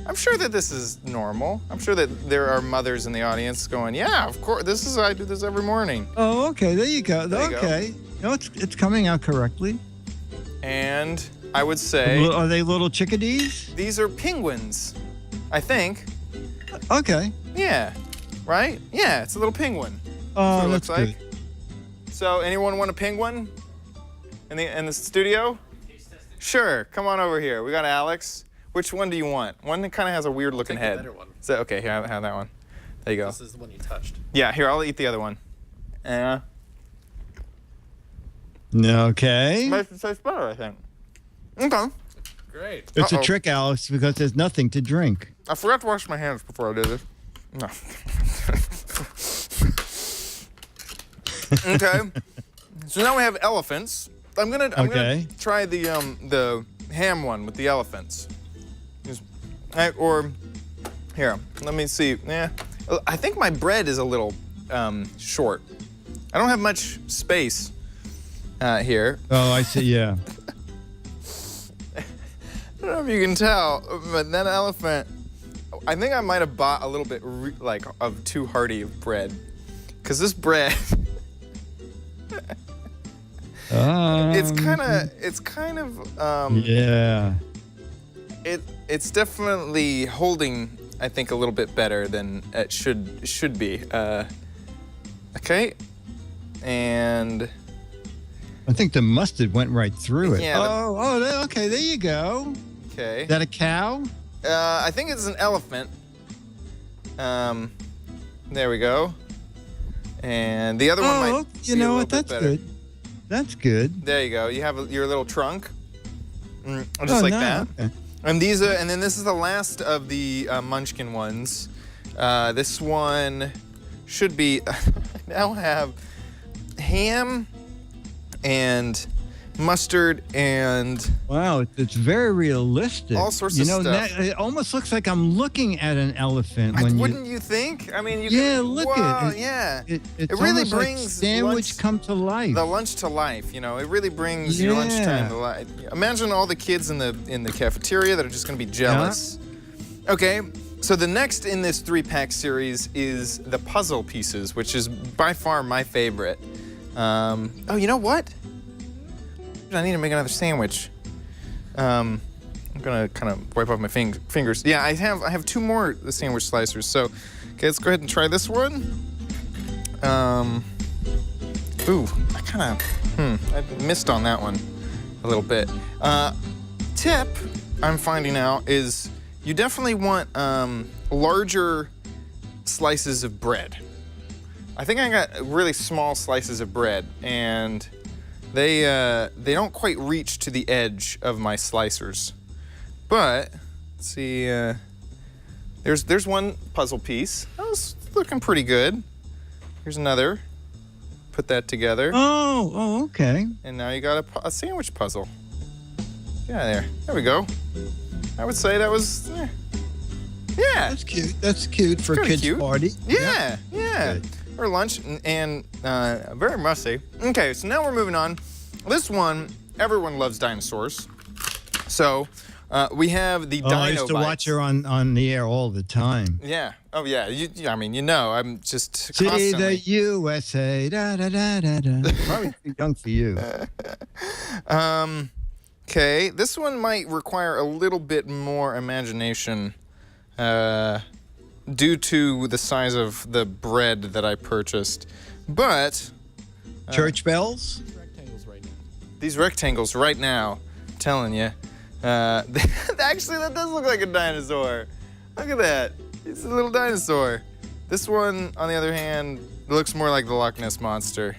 Speaker 4: I'm sure that this is normal. I'm sure that there are mothers in the audience going, "Yeah, of course. I do this every morning."
Speaker 6: Oh, okay. There you go.
Speaker 4: There you
Speaker 6: okay. No, it's coming out correctly.
Speaker 4: And I would say,
Speaker 6: are they little chickadees?
Speaker 4: these are penguins, I think.
Speaker 6: Okay.
Speaker 4: Yeah. Right? Yeah, it's a little penguin.
Speaker 6: Oh,
Speaker 4: That's what it
Speaker 6: that's
Speaker 4: looks like.
Speaker 6: good.
Speaker 4: So, anyone want a penguin in the studio? Sure. Come on over here. We got Alex. Which one do you want? One that kind of has a weird looking head.
Speaker 10: The better one.
Speaker 4: So, okay, here, have that one. There you go.
Speaker 10: This is the one you touched.
Speaker 4: Yeah, here, I'll eat the other one.
Speaker 6: Okay.
Speaker 4: Makes it taste better, I think. Okay.
Speaker 10: Great.
Speaker 6: It's a trick, Alex, because there's nothing to drink.
Speaker 4: I forgot to wash my hands before I did this. No. Okay. So now we have elephants. I'm gonna try the ham one with the elephants. Or here, let me see. Yeah, I think my bread is a little short. I don't have much space here.
Speaker 6: Oh, I see. Yeah.
Speaker 4: I don't know if you can tell, but that elephant, I think I might have bought a little bit of too hearty of bread, because this bread, it's kind of
Speaker 6: yeah.
Speaker 4: It's definitely holding, I think, a little bit better than it should be. Okay, and
Speaker 6: I think the mustard went right through it.
Speaker 4: Yeah,
Speaker 6: okay, there you go.
Speaker 4: Okay.
Speaker 6: Is that a cow?
Speaker 4: I think it's an elephant. There we go. And the other one might
Speaker 6: you
Speaker 4: be
Speaker 6: know
Speaker 4: a
Speaker 6: what?
Speaker 4: little bit
Speaker 6: That's
Speaker 4: better.
Speaker 6: good. That's good.
Speaker 4: There you go. You have your little trunk, just like that.
Speaker 6: Okay.
Speaker 4: And and then this is the last of the Munchkin ones. This one should be. I now have ham and mustard and
Speaker 6: wow, it's very realistic.
Speaker 4: All sorts of stuff.
Speaker 6: It almost looks like I'm looking at an elephant.
Speaker 4: Wouldn't you think? I mean,
Speaker 6: look at it.
Speaker 4: Yeah,
Speaker 6: it
Speaker 4: really
Speaker 6: brings
Speaker 4: brings
Speaker 6: like sandwich come to life.
Speaker 4: The lunch to life. You know, it really brings your lunchtime to life. Imagine all the kids in the cafeteria that are just going to be jealous. Yeah. Okay. So the next in this 3-pack series is the puzzle pieces, which is by far my favorite. Oh, you know what? I need to make another sandwich. I'm gonna kind of wipe off my fingers. Yeah, I have 2 more sandwich slicers. So, okay, let's go ahead and try this one. Ooh, I missed on that one a little bit. Tip I'm finding out is you definitely want larger slices of bread. I think I got really small slices of bread, and they don't quite reach to the edge of my slicers. But let's see, there's one puzzle piece. That was looking pretty good. Here's another. Put that together.
Speaker 6: Oh, okay.
Speaker 4: And now you got a sandwich puzzle. Yeah, there we go. I would say that was, yeah.
Speaker 6: That's cute. That's cute for a kid's party.
Speaker 4: Yeah. Or lunch and very musty. Okay, so now we're moving on. This one, everyone loves dinosaurs. So we have the Dino
Speaker 6: I used to
Speaker 4: Bites.
Speaker 6: watch her on the air all the time.
Speaker 4: Yeah. Oh yeah. I mean, I'm just
Speaker 6: See
Speaker 4: constantly.
Speaker 6: the USA. Da da da da da. Probably too young for you.
Speaker 4: Okay, this one might require a little bit more imagination due to the size of the bread that I purchased. But
Speaker 6: church bells?
Speaker 4: These rectangles right now, I'm telling you. Actually, that does look like a dinosaur. Look at that. It's a little dinosaur. This one, on the other hand, looks more like the Loch Ness Monster.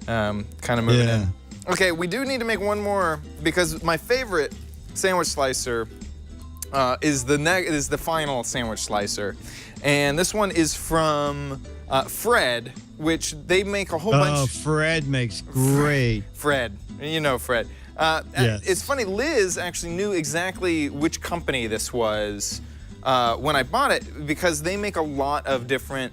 Speaker 4: Kind of moving in. Okay, we do need to make one more because my favorite sandwich slicer is the final sandwich slicer, and this one is from Fred, which they make a whole bunch.
Speaker 6: Oh, Fred makes great.
Speaker 4: Fred, you know Fred.
Speaker 6: Yes.
Speaker 4: It's funny. Liz actually knew exactly which company this was when I bought it, because they make a lot of different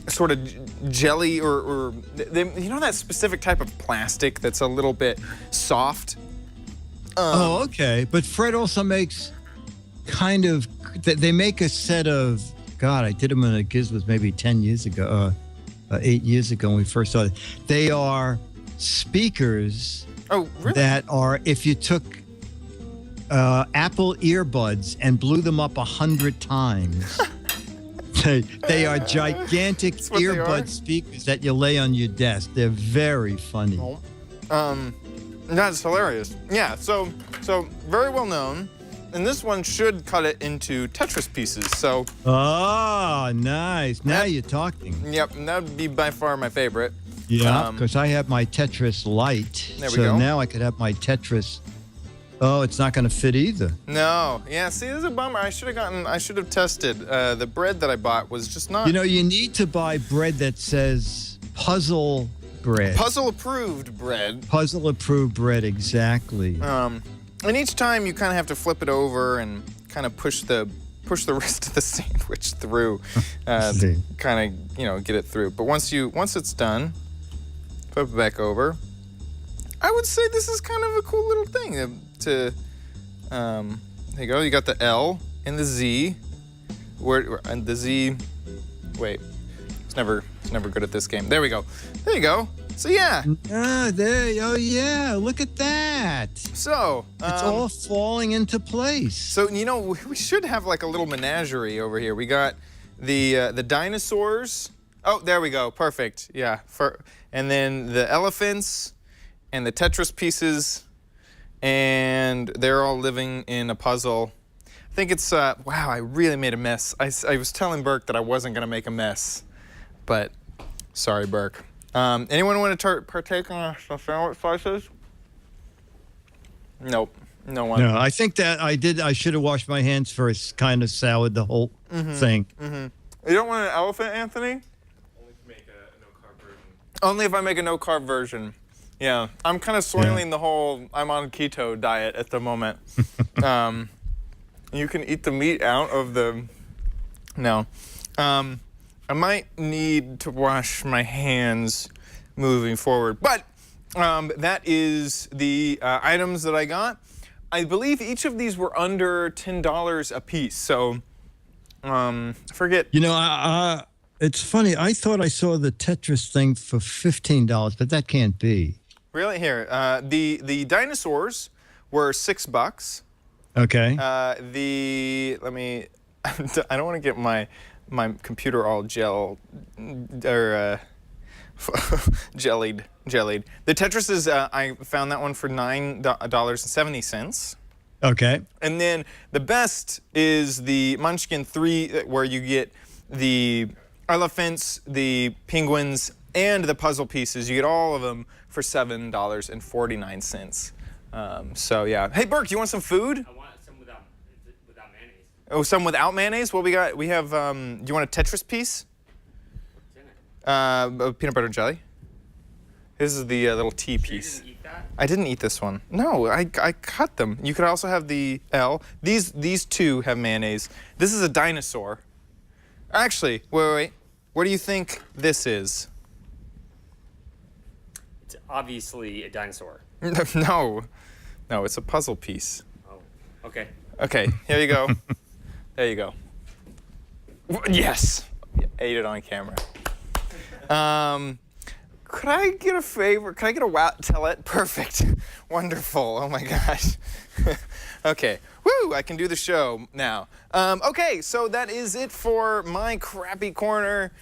Speaker 4: sort of jelly or you know that specific type of plastic that's a little bit soft.
Speaker 6: Oh, okay. But Fred also makes kind of, they make a set of, God, I did them in a Giz Wiz maybe 10 years ago, 8 years ago when we first started. They are speakers that are, if you took Apple earbuds and blew them up 100 times, they are gigantic earbud speakers that you lay on your desk. They're very funny.
Speaker 4: That's hilarious. Yeah, so very well known. And this one should cut it into Tetris pieces. So.
Speaker 6: Oh, nice. Now you're talking.
Speaker 4: Yep, and that would be by far my favorite.
Speaker 6: Yeah, because I have my Tetris Lite.
Speaker 4: There we
Speaker 6: so
Speaker 4: go.
Speaker 6: Now I could have my Tetris. Oh, it's not going to fit either.
Speaker 4: No. Yeah, see, this is a bummer. I should have tested. The bread that I bought was just not.
Speaker 6: You know, you need to buy bread that says puzzle bread.
Speaker 4: Puzzle approved bread.
Speaker 6: Puzzle approved bread, exactly.
Speaker 4: And each time you kind of have to flip it over and kind of push the rest of the sandwich through, to kind of get it through. But once it's done, flip it back over. I would say this is kind of a cool little thing to there you go. You got the L and the Z. And the Z. Wait, it's never good at this game. There we go. There you go. So yeah.
Speaker 6: Oh yeah, look at that.
Speaker 4: So
Speaker 6: it's all falling into place.
Speaker 4: So we should have like a little menagerie over here. We got the dinosaurs. Oh, there we go. Perfect. Yeah. And then the elephants and the Tetris pieces, and they're all living in a puzzle. I think it's wow. I really made a mess. I was telling Burke that I wasn't gonna make a mess, but sorry, Burke. Anyone want to partake on some sandwich slices? Nope, no one.
Speaker 6: No, I think that I did. I should have washed my hands first. Kind of soured the whole thing.
Speaker 4: Mm-hmm. You don't want an elephant, Anthony?
Speaker 8: Only if you make a no-carb version.
Speaker 4: Only if I make a no-carb version. Yeah, I'm kind of soiling the whole. I'm on keto diet at the moment. You can eat the meat out of the. No. I might need to wash my hands moving forward. But that is the items that I got. I believe each of these were under $10 a piece. So I forget.
Speaker 6: It's funny. I thought I saw the Tetris thing for $15, but that can't be.
Speaker 4: Really? Here. The dinosaurs were $6.
Speaker 6: Okay.
Speaker 4: Let me. I don't want to get my computer all jellied. The Tetris is, I found that one for $9.70.
Speaker 6: Okay.
Speaker 4: And then the best is the Munchkin 3, where you get the elephants, the penguins, and the puzzle pieces. You get all of them for $7.49. So yeah. Hey, Burke, you want some food?
Speaker 8: I want some without mayonnaise.
Speaker 4: Oh, some without mayonnaise? Well, we have, do you want a Tetris piece?
Speaker 8: What's in it?
Speaker 4: Peanut butter and jelly. This is the little T piece.
Speaker 8: You didn't eat that?
Speaker 4: I didn't eat this one. No, I cut them. You could also have the L. These two have mayonnaise. This is a dinosaur. Actually, wait. What do you think this is?
Speaker 8: It's obviously a dinosaur.
Speaker 4: No, it's a puzzle piece.
Speaker 8: Oh, okay.
Speaker 4: Okay, here you go. There you go. Yes, ate it on camera. Could I get a favor? Could I get a wow? Tell it. Perfect. Wonderful. Oh my gosh. Okay. Woo! I can do the show now. Okay, so that is it for my crappy corner.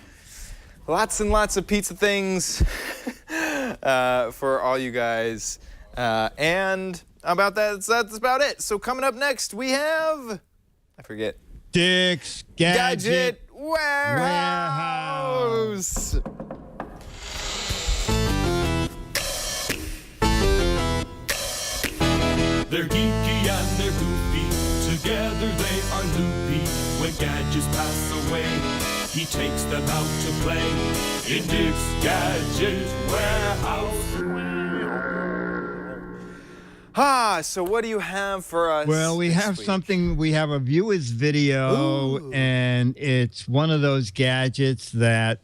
Speaker 4: Lots and lots of pizza things for all you guys. And that's about it. So coming up next, we have, I forget.
Speaker 6: Dick's
Speaker 4: Gadget Warehouse.
Speaker 1: They're geeky and they're goofy,
Speaker 8: together they are loopy. When gadgets pass away, he takes them out to play in Dick's Gadget Warehouse.
Speaker 4: So what do you have for us?
Speaker 6: Well, we have
Speaker 4: week?
Speaker 6: something. We have a viewers video, and it's one of those gadgets that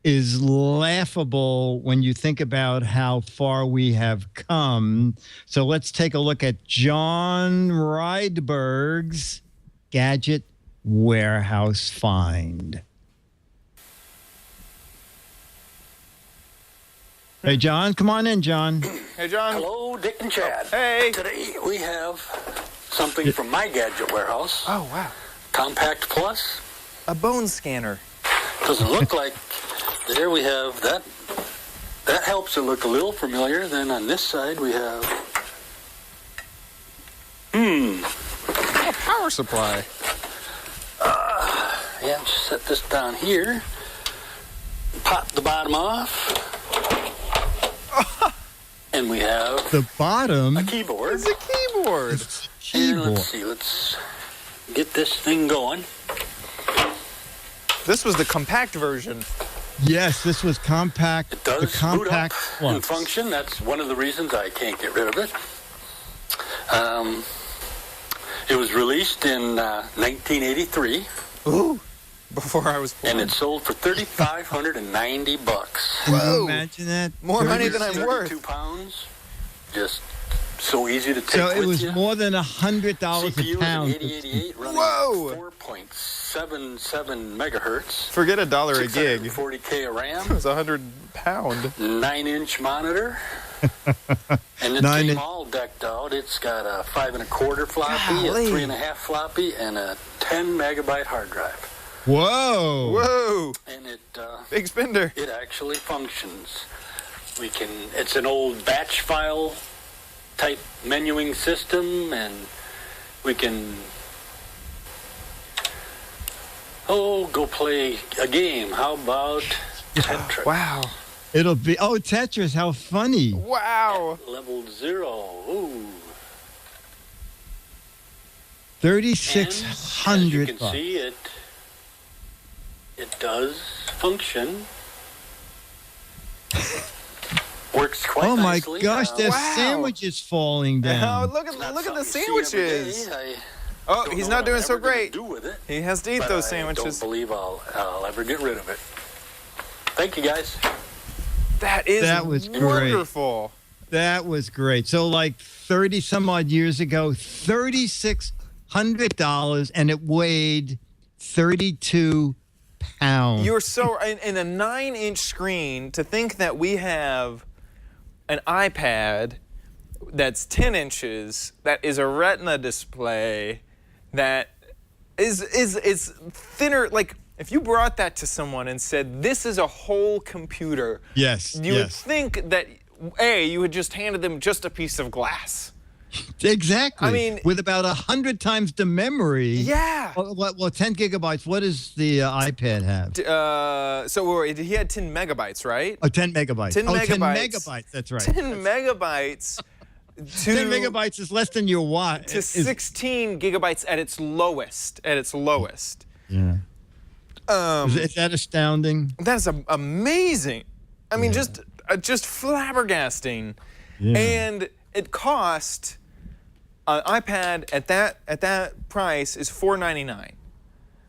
Speaker 6: is laughable when you think about how far we have come. So let's take a look at John Rydberg's Gadget Warehouse find. Hey, John, come on in, John.
Speaker 4: Hey, John.
Speaker 10: Hello, Dick and Chad.
Speaker 4: Hey.
Speaker 10: Today we have something from my Gadget Warehouse.
Speaker 4: Oh, wow.
Speaker 10: Compact Plus.
Speaker 4: A bone scanner.
Speaker 10: Doesn't look like... There we have that. That helps it look a little familiar. Then on this side we have...
Speaker 4: A power supply.
Speaker 10: Yeah, just set this down here. Pop the bottom off. And we have
Speaker 6: The bottom.
Speaker 10: a keyboard.
Speaker 4: It's a keyboard.
Speaker 10: And let's see, let's get this thing going.
Speaker 4: This was the compact version.
Speaker 6: Yes, this was compact.
Speaker 10: It does
Speaker 6: the
Speaker 10: boot up
Speaker 6: compact Plus.
Speaker 10: and function. That's one of the reasons I can't get rid of it. It was released in 1983.
Speaker 4: Ooh. Before I was born.
Speaker 10: And it sold for $3,590.
Speaker 6: Can you imagine that?
Speaker 4: More money than I'm
Speaker 10: 32
Speaker 4: worth.
Speaker 10: pounds. Just so easy to take
Speaker 6: So
Speaker 10: with
Speaker 6: it was
Speaker 10: you.
Speaker 6: more than $100
Speaker 10: CPU
Speaker 6: a pound.
Speaker 10: is an 8088 running
Speaker 4: Whoa!
Speaker 10: at 4.77 megahertz.
Speaker 4: Forget $1 a gig.
Speaker 10: 40K of RAM.
Speaker 4: It was 100 pound.
Speaker 10: 9-inch monitor. And it came all decked out. It's got a 5 1/4 floppy,
Speaker 4: Golly.
Speaker 10: a 3.5 floppy, and a 10 megabyte hard drive.
Speaker 6: Whoa.
Speaker 4: Whoa.
Speaker 10: And it
Speaker 4: Big spender.
Speaker 10: it actually functions. It's an old batch file type menuing system, and we can go play a game. How about Tetris?
Speaker 4: Wow.
Speaker 6: It'll be, Tetris, how funny.
Speaker 4: Wow.
Speaker 10: Level 0. Ooh.
Speaker 6: 3,600
Speaker 10: As you can see, it does function. Works quite
Speaker 6: Oh my
Speaker 10: nicely.
Speaker 6: gosh, there's
Speaker 4: Wow.
Speaker 6: sandwiches falling down.
Speaker 4: Oh, look at
Speaker 10: Not
Speaker 4: the
Speaker 10: something you see every
Speaker 4: sandwiches.
Speaker 10: day.
Speaker 4: Oh,
Speaker 10: Don't
Speaker 4: he's
Speaker 10: know
Speaker 4: not
Speaker 10: what
Speaker 4: doing
Speaker 10: I'm
Speaker 4: so
Speaker 10: ever gonna
Speaker 4: great.
Speaker 10: do with it,
Speaker 4: He has to eat
Speaker 10: but
Speaker 4: those
Speaker 10: I
Speaker 4: sandwiches.
Speaker 10: don't believe I'll ever get rid of it. Thank you, guys.
Speaker 6: That was great.
Speaker 4: wonderful.
Speaker 6: That was great. So like 30 some odd years ago, $3,600, and it weighed 32 pounds.
Speaker 4: You're so in a 9-inch screen. To think that we have an iPad that's 10 inches, that is a Retina display, that is thinner. Like if you brought that to someone and said, "This is a whole computer,"
Speaker 6: Yes,
Speaker 4: you would
Speaker 6: yes.
Speaker 4: think that you had just handed them just a piece of glass.
Speaker 6: Exactly.
Speaker 4: I mean,
Speaker 6: with about 100 times the memory.
Speaker 4: Yeah.
Speaker 6: Well, 10 gigabytes. What does the iPad have?
Speaker 4: So he had 10 megabytes, right?
Speaker 6: Oh, 10 megabytes.
Speaker 4: 10
Speaker 6: 10
Speaker 4: megabytes.
Speaker 6: megabytes. That's right.
Speaker 4: 10 megabytes.
Speaker 6: 10 megabytes is less than your watt.
Speaker 4: To 16 gigabytes at its lowest.
Speaker 6: Yeah. Is that astounding?
Speaker 4: That's amazing. I mean, just flabbergasting.
Speaker 6: Yeah.
Speaker 4: And it cost an iPad at that price is $499.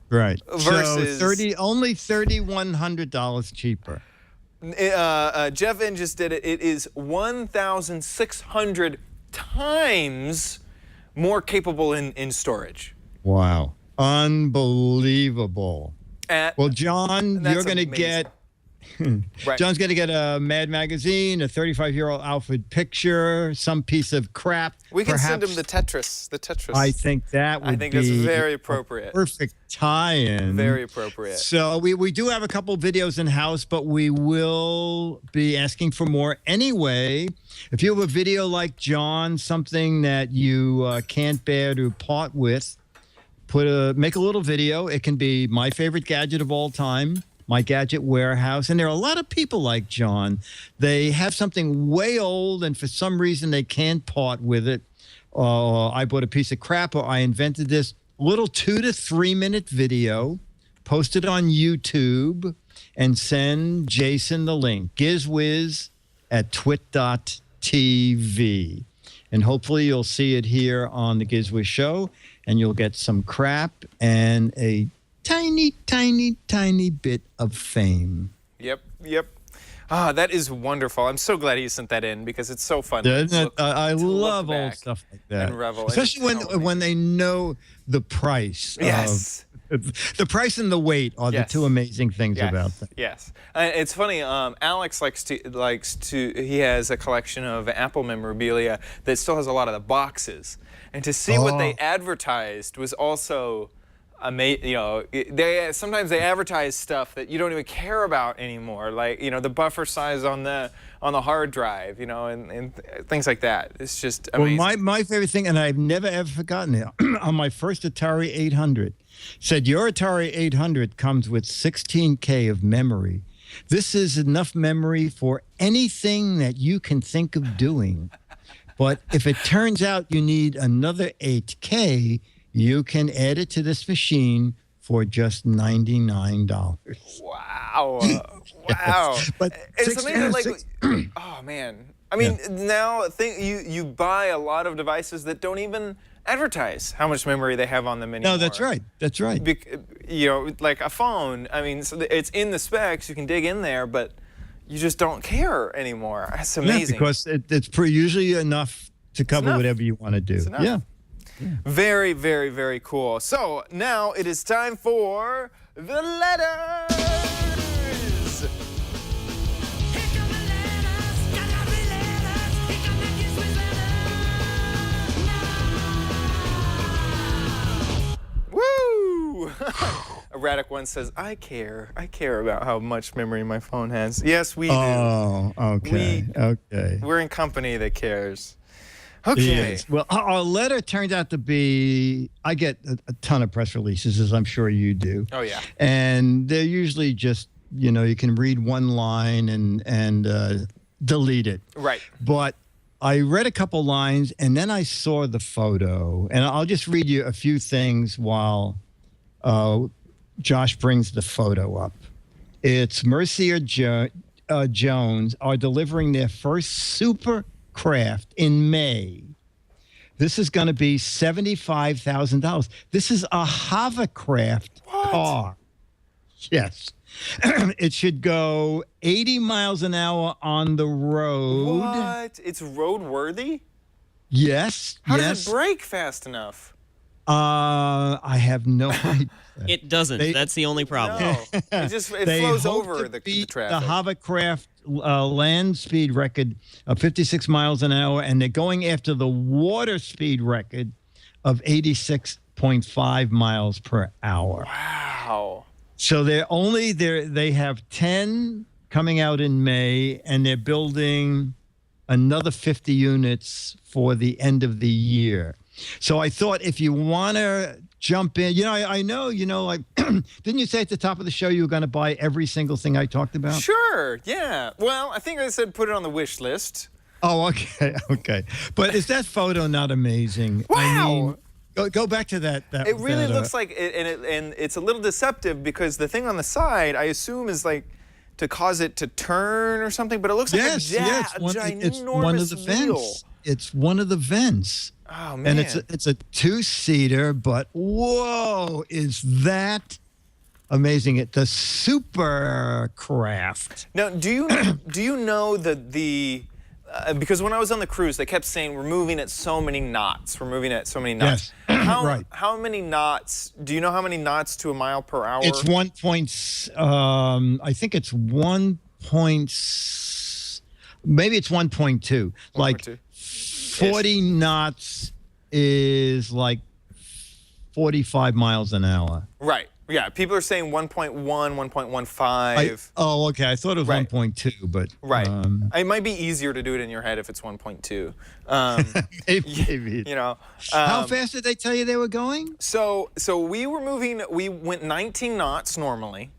Speaker 6: Right.
Speaker 4: Versus-
Speaker 6: so only $3,100 cheaper.
Speaker 4: Jeff N just did it. It is 1,600 times more capable in storage.
Speaker 6: Wow. Unbelievable. Well, John,
Speaker 4: That's
Speaker 6: you're going to
Speaker 4: amazing.
Speaker 6: get
Speaker 4: Right.
Speaker 6: John's going to get a Mad Magazine, a 35-year-old Alfred picture, some piece of crap.
Speaker 4: We can send him
Speaker 6: Perhaps-
Speaker 4: the Tetris.
Speaker 6: I think that would
Speaker 4: I think that's
Speaker 6: be
Speaker 4: very
Speaker 6: a
Speaker 4: appropriate.
Speaker 6: perfect tie-in.
Speaker 4: Very appropriate.
Speaker 6: So we do have a couple videos in-house, but we will be asking for more anyway. If you have a video like John, something that you can't bear to part with, make a little video. It can be my favorite gadget of all time, my Gadget Warehouse. And there are a lot of people like John. They have something way old, and for some reason they can't part with it. I bought a piece of crap, or I invented this little 2 to 3 minute video, post it on YouTube, and send Jason the link, Giz Wiz at twit.tv. And hopefully you'll see it here on the Giz Wiz Show, and you'll get some crap and a tiny, tiny, tiny bit of fame.
Speaker 4: Yep. Ah, that is wonderful. I'm so glad he sent that in because it's so fun.
Speaker 6: I love old stuff like that.
Speaker 4: And revel.
Speaker 6: Especially when they know the price.
Speaker 4: Yes.
Speaker 6: The price and the weight are the two amazing things about them.
Speaker 4: Yes. It's funny. Alex likes to. He has a collection of Apple memorabilia that still has a lot of the boxes, and to see what they advertised was also amazing. You know, sometimes they advertise stuff that you don't even care about anymore, like the buffer size on the hard drive, and things like that. It's just amazing.
Speaker 6: Well, my favorite thing, and I've never ever forgotten it, on my first Atari 800. Said, your Atari 800 comes with 16K of memory. This is enough memory for anything that you can think of doing. But if it turns out you need another 8K, you can add it to this machine for just $99.
Speaker 4: Wow. Wow.
Speaker 6: But
Speaker 4: it's amazing. Oh, man. I mean, now you buy a lot of devices that don't even advertise how much memory they have on them anymore.
Speaker 6: No, that's right. That's right.
Speaker 4: Like a phone. I mean, so it's in the specs. You can dig in there, but you just don't care anymore. That's amazing.
Speaker 6: Yeah, because it's usually enough to cover whatever you want to do. Yeah.
Speaker 4: Very, very, very cool. So now it is time for the letters. Woo! Erratic One says, I care about how much memory my phone has. Yes, we do.
Speaker 6: Oh, okay.
Speaker 4: We're in company that cares. Okay.
Speaker 6: Yes. Well, our letter turned out to be, I get a ton of press releases, as I'm sure you do.
Speaker 4: Oh, yeah.
Speaker 6: And they're usually just, you can read one line and delete it.
Speaker 4: Right.
Speaker 6: But I read a couple lines, and then I saw the photo. And I'll just read you a few things while Josh brings the photo up. It's Mercier Jones are delivering their first super craft in May. This is going to be $75,000. This is a hovercraft car. Yes. It should go 80 miles an hour on the road.
Speaker 4: What? It's roadworthy?
Speaker 6: Yes.
Speaker 4: How does it brake fast enough?
Speaker 6: I have no idea.
Speaker 7: It doesn't. That's the only problem.
Speaker 4: No. It flows over the traffic.
Speaker 6: The hovercraft land speed record of 56 miles an hour, and they're going after the water speed record of 86.5 miles per hour.
Speaker 4: Wow.
Speaker 6: So they have 10 coming out in May, and they're building another 50 units for the end of the year. So I thought, if you want to jump in, I know, like, didn't you say at the top of the show you were going to buy every single thing I talked about?
Speaker 4: Sure, yeah. Well, I think I said put it on the wish list.
Speaker 6: Oh, okay. But is that photo not amazing?
Speaker 4: Wow.
Speaker 6: I mean, go back to that.
Speaker 4: It really looks like it, and it's a little deceptive because the thing on the side, I assume, is like to cause it to turn or something, but it looks like a ginormous
Speaker 6: it's one of the vents. It's one of the vents.
Speaker 4: Oh, man.
Speaker 6: And it's a two-seater, but whoa, is that amazing? The super craft.
Speaker 4: Now, do you know the because when I was on the cruise, they kept saying we're moving at so many knots. We're moving at so many knots.
Speaker 6: Yes.
Speaker 4: Right. How many knots? Do you know how many knots to a mile per hour?
Speaker 6: It's I think it's 1. Maybe it's 1.2. Like 40 knots is like 45 miles an hour.
Speaker 4: Right. Yeah. People are saying 1.1, 1.15.
Speaker 6: Oh, okay. I thought it was 1.2, but
Speaker 4: right. It might be easier to do it in your head if it's 1.2.
Speaker 6: Maybe.
Speaker 4: How
Speaker 6: fast did they tell you they were going?
Speaker 4: So we were moving. We went 19 knots normally.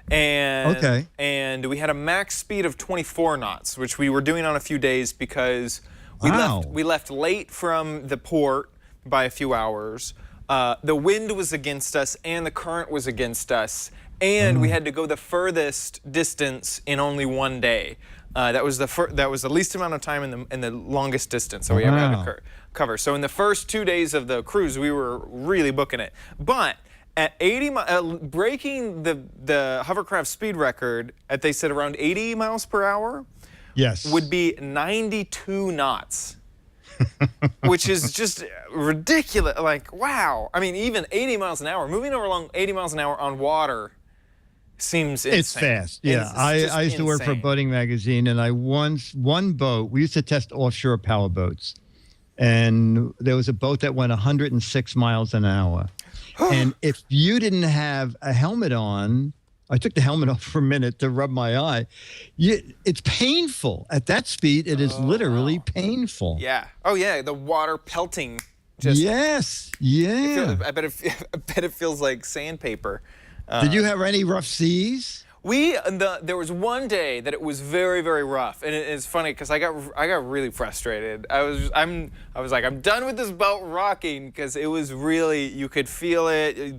Speaker 4: And we had a max speed of 24 knots, which we were doing on a few days because
Speaker 6: Wow.
Speaker 4: We left late from the port by a few hours. The wind was against us and the current was against us, and we had to go the furthest distance in only one day. That was the least amount of time and the longest distance that we ever had to cover. So in the first 2 days of the cruise, we were really booking it. But at 80 breaking the hovercraft speed record at, they said, around 80 miles per hour.
Speaker 6: Yes.
Speaker 4: Would be 92 knots. Which is just ridiculous. Like, wow. I mean, even 80 miles an hour, moving along 80 miles an hour on water seems insane.
Speaker 6: It's fast. Yeah. I used to work for a boating magazine, and one boat, we used to test offshore power boats. And there was a boat that went 106 miles an hour. And if you didn't have a helmet on, I took the helmet off for a minute to rub my eye. It's painful. At that speed, it is literally painful.
Speaker 4: Yeah. Oh, yeah. The water pelting. Just,
Speaker 6: yes. Yeah.
Speaker 4: I bet it feels like sandpaper.
Speaker 6: Did you have any rough seas?
Speaker 4: There was one day that it was very, very rough, and it's funny because I got really frustrated. I was like, I'm done with this boat rocking, because it was really, you could feel it.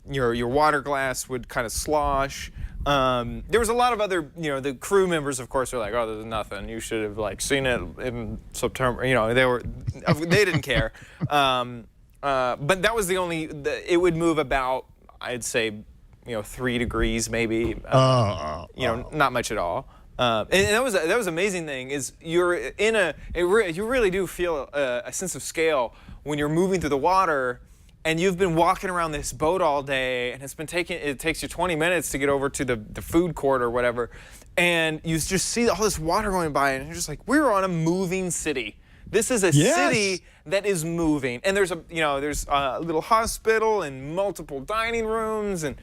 Speaker 4: Your water glass would kind of slosh. There was a lot of other, the crew members, of course, were like, oh, there's nothing. You should have seen it in September. They didn't care. But that was the only. It would move about, I'd say, 3 degrees maybe. Not much at all. And that was an amazing thing, is you really do feel a sense of scale when you're moving through the water. And you've been walking around this boat all day, and it takes you 20 minutes to get over to the food court or whatever, and you just see all this water going by, and you're just like, we're on a moving city. This is a city that is moving, and there's a little hospital and multiple dining rooms, and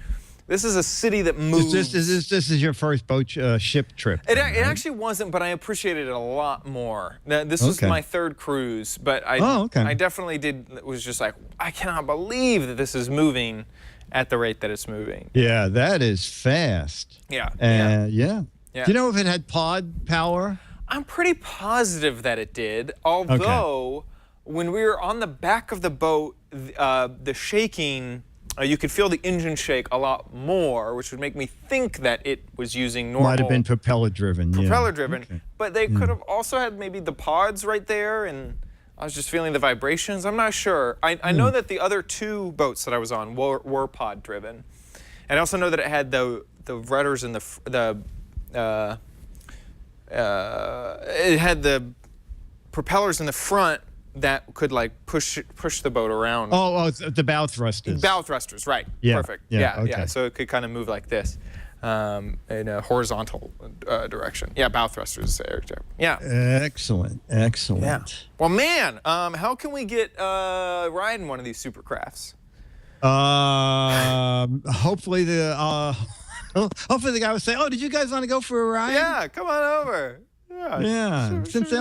Speaker 4: this is a city that moves.
Speaker 6: This is your first boat ship trip?
Speaker 4: It actually wasn't, but I appreciated it a lot more. This was my third cruise, but I definitely was just like, I cannot believe that this is moving at the rate that it's moving.
Speaker 6: Yeah, that is fast.
Speaker 4: Yeah.
Speaker 6: Yeah. Do you know if it had pod power?
Speaker 4: I'm pretty positive that it did, although when we were on the back of the boat, the shaking, you could feel the engine shake a lot more, which would make me think that it was using normal.
Speaker 6: Might have been propeller driven.
Speaker 4: But they could have also had maybe the pods right there, and I was just feeling the vibrations. I'm not sure. I know that the other two boats that I was on were pod driven, and I also know that it had the rudders and it had the propellers in the front that could push the boat around.
Speaker 6: Oh, the bow thrusters.
Speaker 4: Bow thrusters, right?
Speaker 6: Yeah.
Speaker 4: Perfect. Yeah. So it could kind of move like this, in a horizontal direction. Yeah, bow thrusters. Yeah.
Speaker 6: Excellent.
Speaker 4: Yeah. Well, man, how can we get riding one of these supercrafts?
Speaker 6: Hopefully the guy would say, "Oh, did you guys want to go for a ride?"
Speaker 4: Yeah, come on over.
Speaker 6: Yeah. Since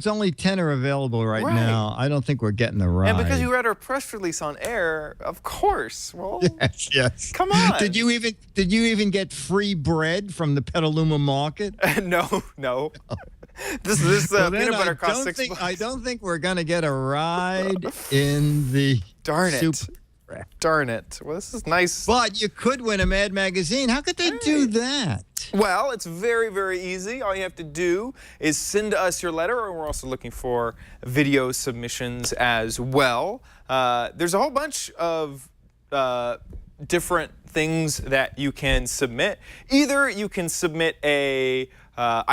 Speaker 6: only 10 are available right now, I don't think we're getting the ride.
Speaker 4: And because you read our press release on air, of course. Well,
Speaker 6: yes.
Speaker 4: Come on.
Speaker 6: Did you even get free bread from the Petaluma market?
Speaker 4: No. This peanut butter costs $6.
Speaker 6: I don't think we're gonna get a ride in the
Speaker 4: Darn it. Well, this is nice.
Speaker 6: But you could win a Mad Magazine. How could they do that?
Speaker 4: Well, it's very, very easy. All you have to do is send us your letter, and we're also looking for video submissions as well. There's a whole bunch of different things that you can submit. Either you can submit I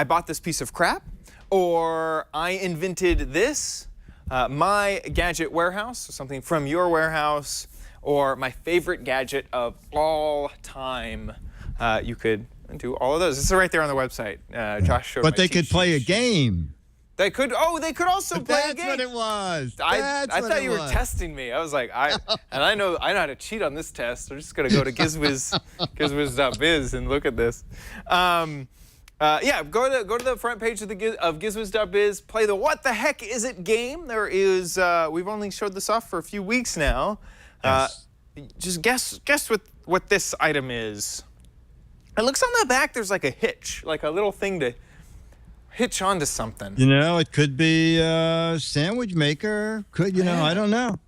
Speaker 4: bought this piece of crap, or I invented this, my gadget warehouse, something from your warehouse, or my favorite gadget of all time. You could do all of those. This is right there on the website. Josh showed
Speaker 6: But they could play a game.
Speaker 4: They could also play a game.
Speaker 6: That's what it was.
Speaker 4: I thought you were testing me. I was like, I know how to cheat on this test. I'm just gonna go to GizWiz.biz and look at this. Go to the front page of GizWiz.biz. Play the What the Heck Is It game. There is. We've only showed this off for a few weeks now.
Speaker 6: Yes.
Speaker 4: Just guess what this item is. It looks on the back. There's like a hitch, like a little thing to. hitch onto something.
Speaker 6: You know, it could be a sandwich maker. Could, you know, I don't know.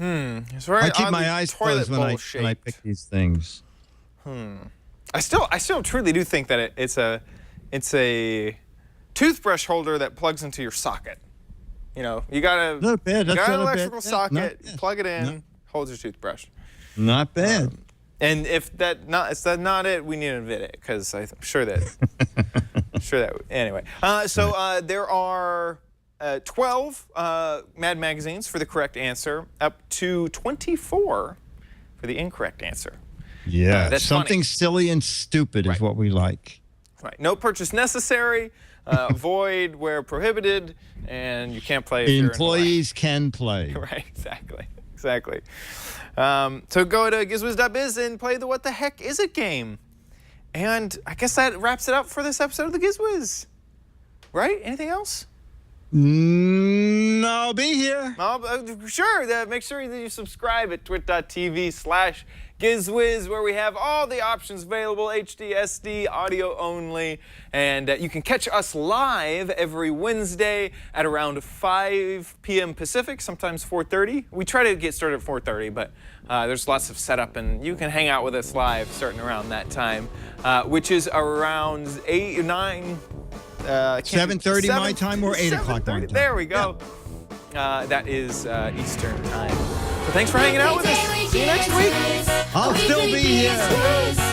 Speaker 4: It's very
Speaker 6: I keep
Speaker 4: oddly
Speaker 6: my eyes
Speaker 4: toilet
Speaker 6: closed when I
Speaker 4: bowl-shaped.
Speaker 6: pick these things.
Speaker 4: I still truly do think that it's a toothbrush holder that plugs into your socket. You know, you got
Speaker 6: Not bad. That's
Speaker 4: an
Speaker 6: not bad.
Speaker 4: electrical
Speaker 6: Yeah,
Speaker 4: socket,
Speaker 6: not bad.
Speaker 4: plug it in,
Speaker 6: No.
Speaker 4: holds your toothbrush.
Speaker 6: Not bad.
Speaker 4: And if that's not it, we need to invent it because I'm sure that anyway. So there are 12 Mad magazines for the correct answer, up to 24 for the incorrect answer.
Speaker 6: Yeah,
Speaker 4: that's
Speaker 6: something
Speaker 4: funny.
Speaker 6: silly and stupid is what we like.
Speaker 4: Right. No purchase necessary. Void where prohibited, and you can't play. If you're in
Speaker 6: Employees can play.
Speaker 4: Right. Exactly. So go to gizwiz.biz and play the What the Heck Is It game. And I guess that wraps it up for this episode of the Giz Wiz. Right? Anything else?
Speaker 6: I'll be here.
Speaker 4: Sure. Make sure that you subscribe at twit.tv/GizWiz, where we have all the options available, HD, SD, audio only. And you can catch us live every Wednesday at around 5 p.m. Pacific, sometimes 4:30. We try to get started at 4:30, but there's lots of setup, and you can hang out with us live starting around that time, which is around 8 or 9.
Speaker 6: 7:30 my time or 8 o'clock my time.
Speaker 4: There we go. That is Eastern time. So thanks for hanging out with us. See you next week.
Speaker 6: I'll still be here.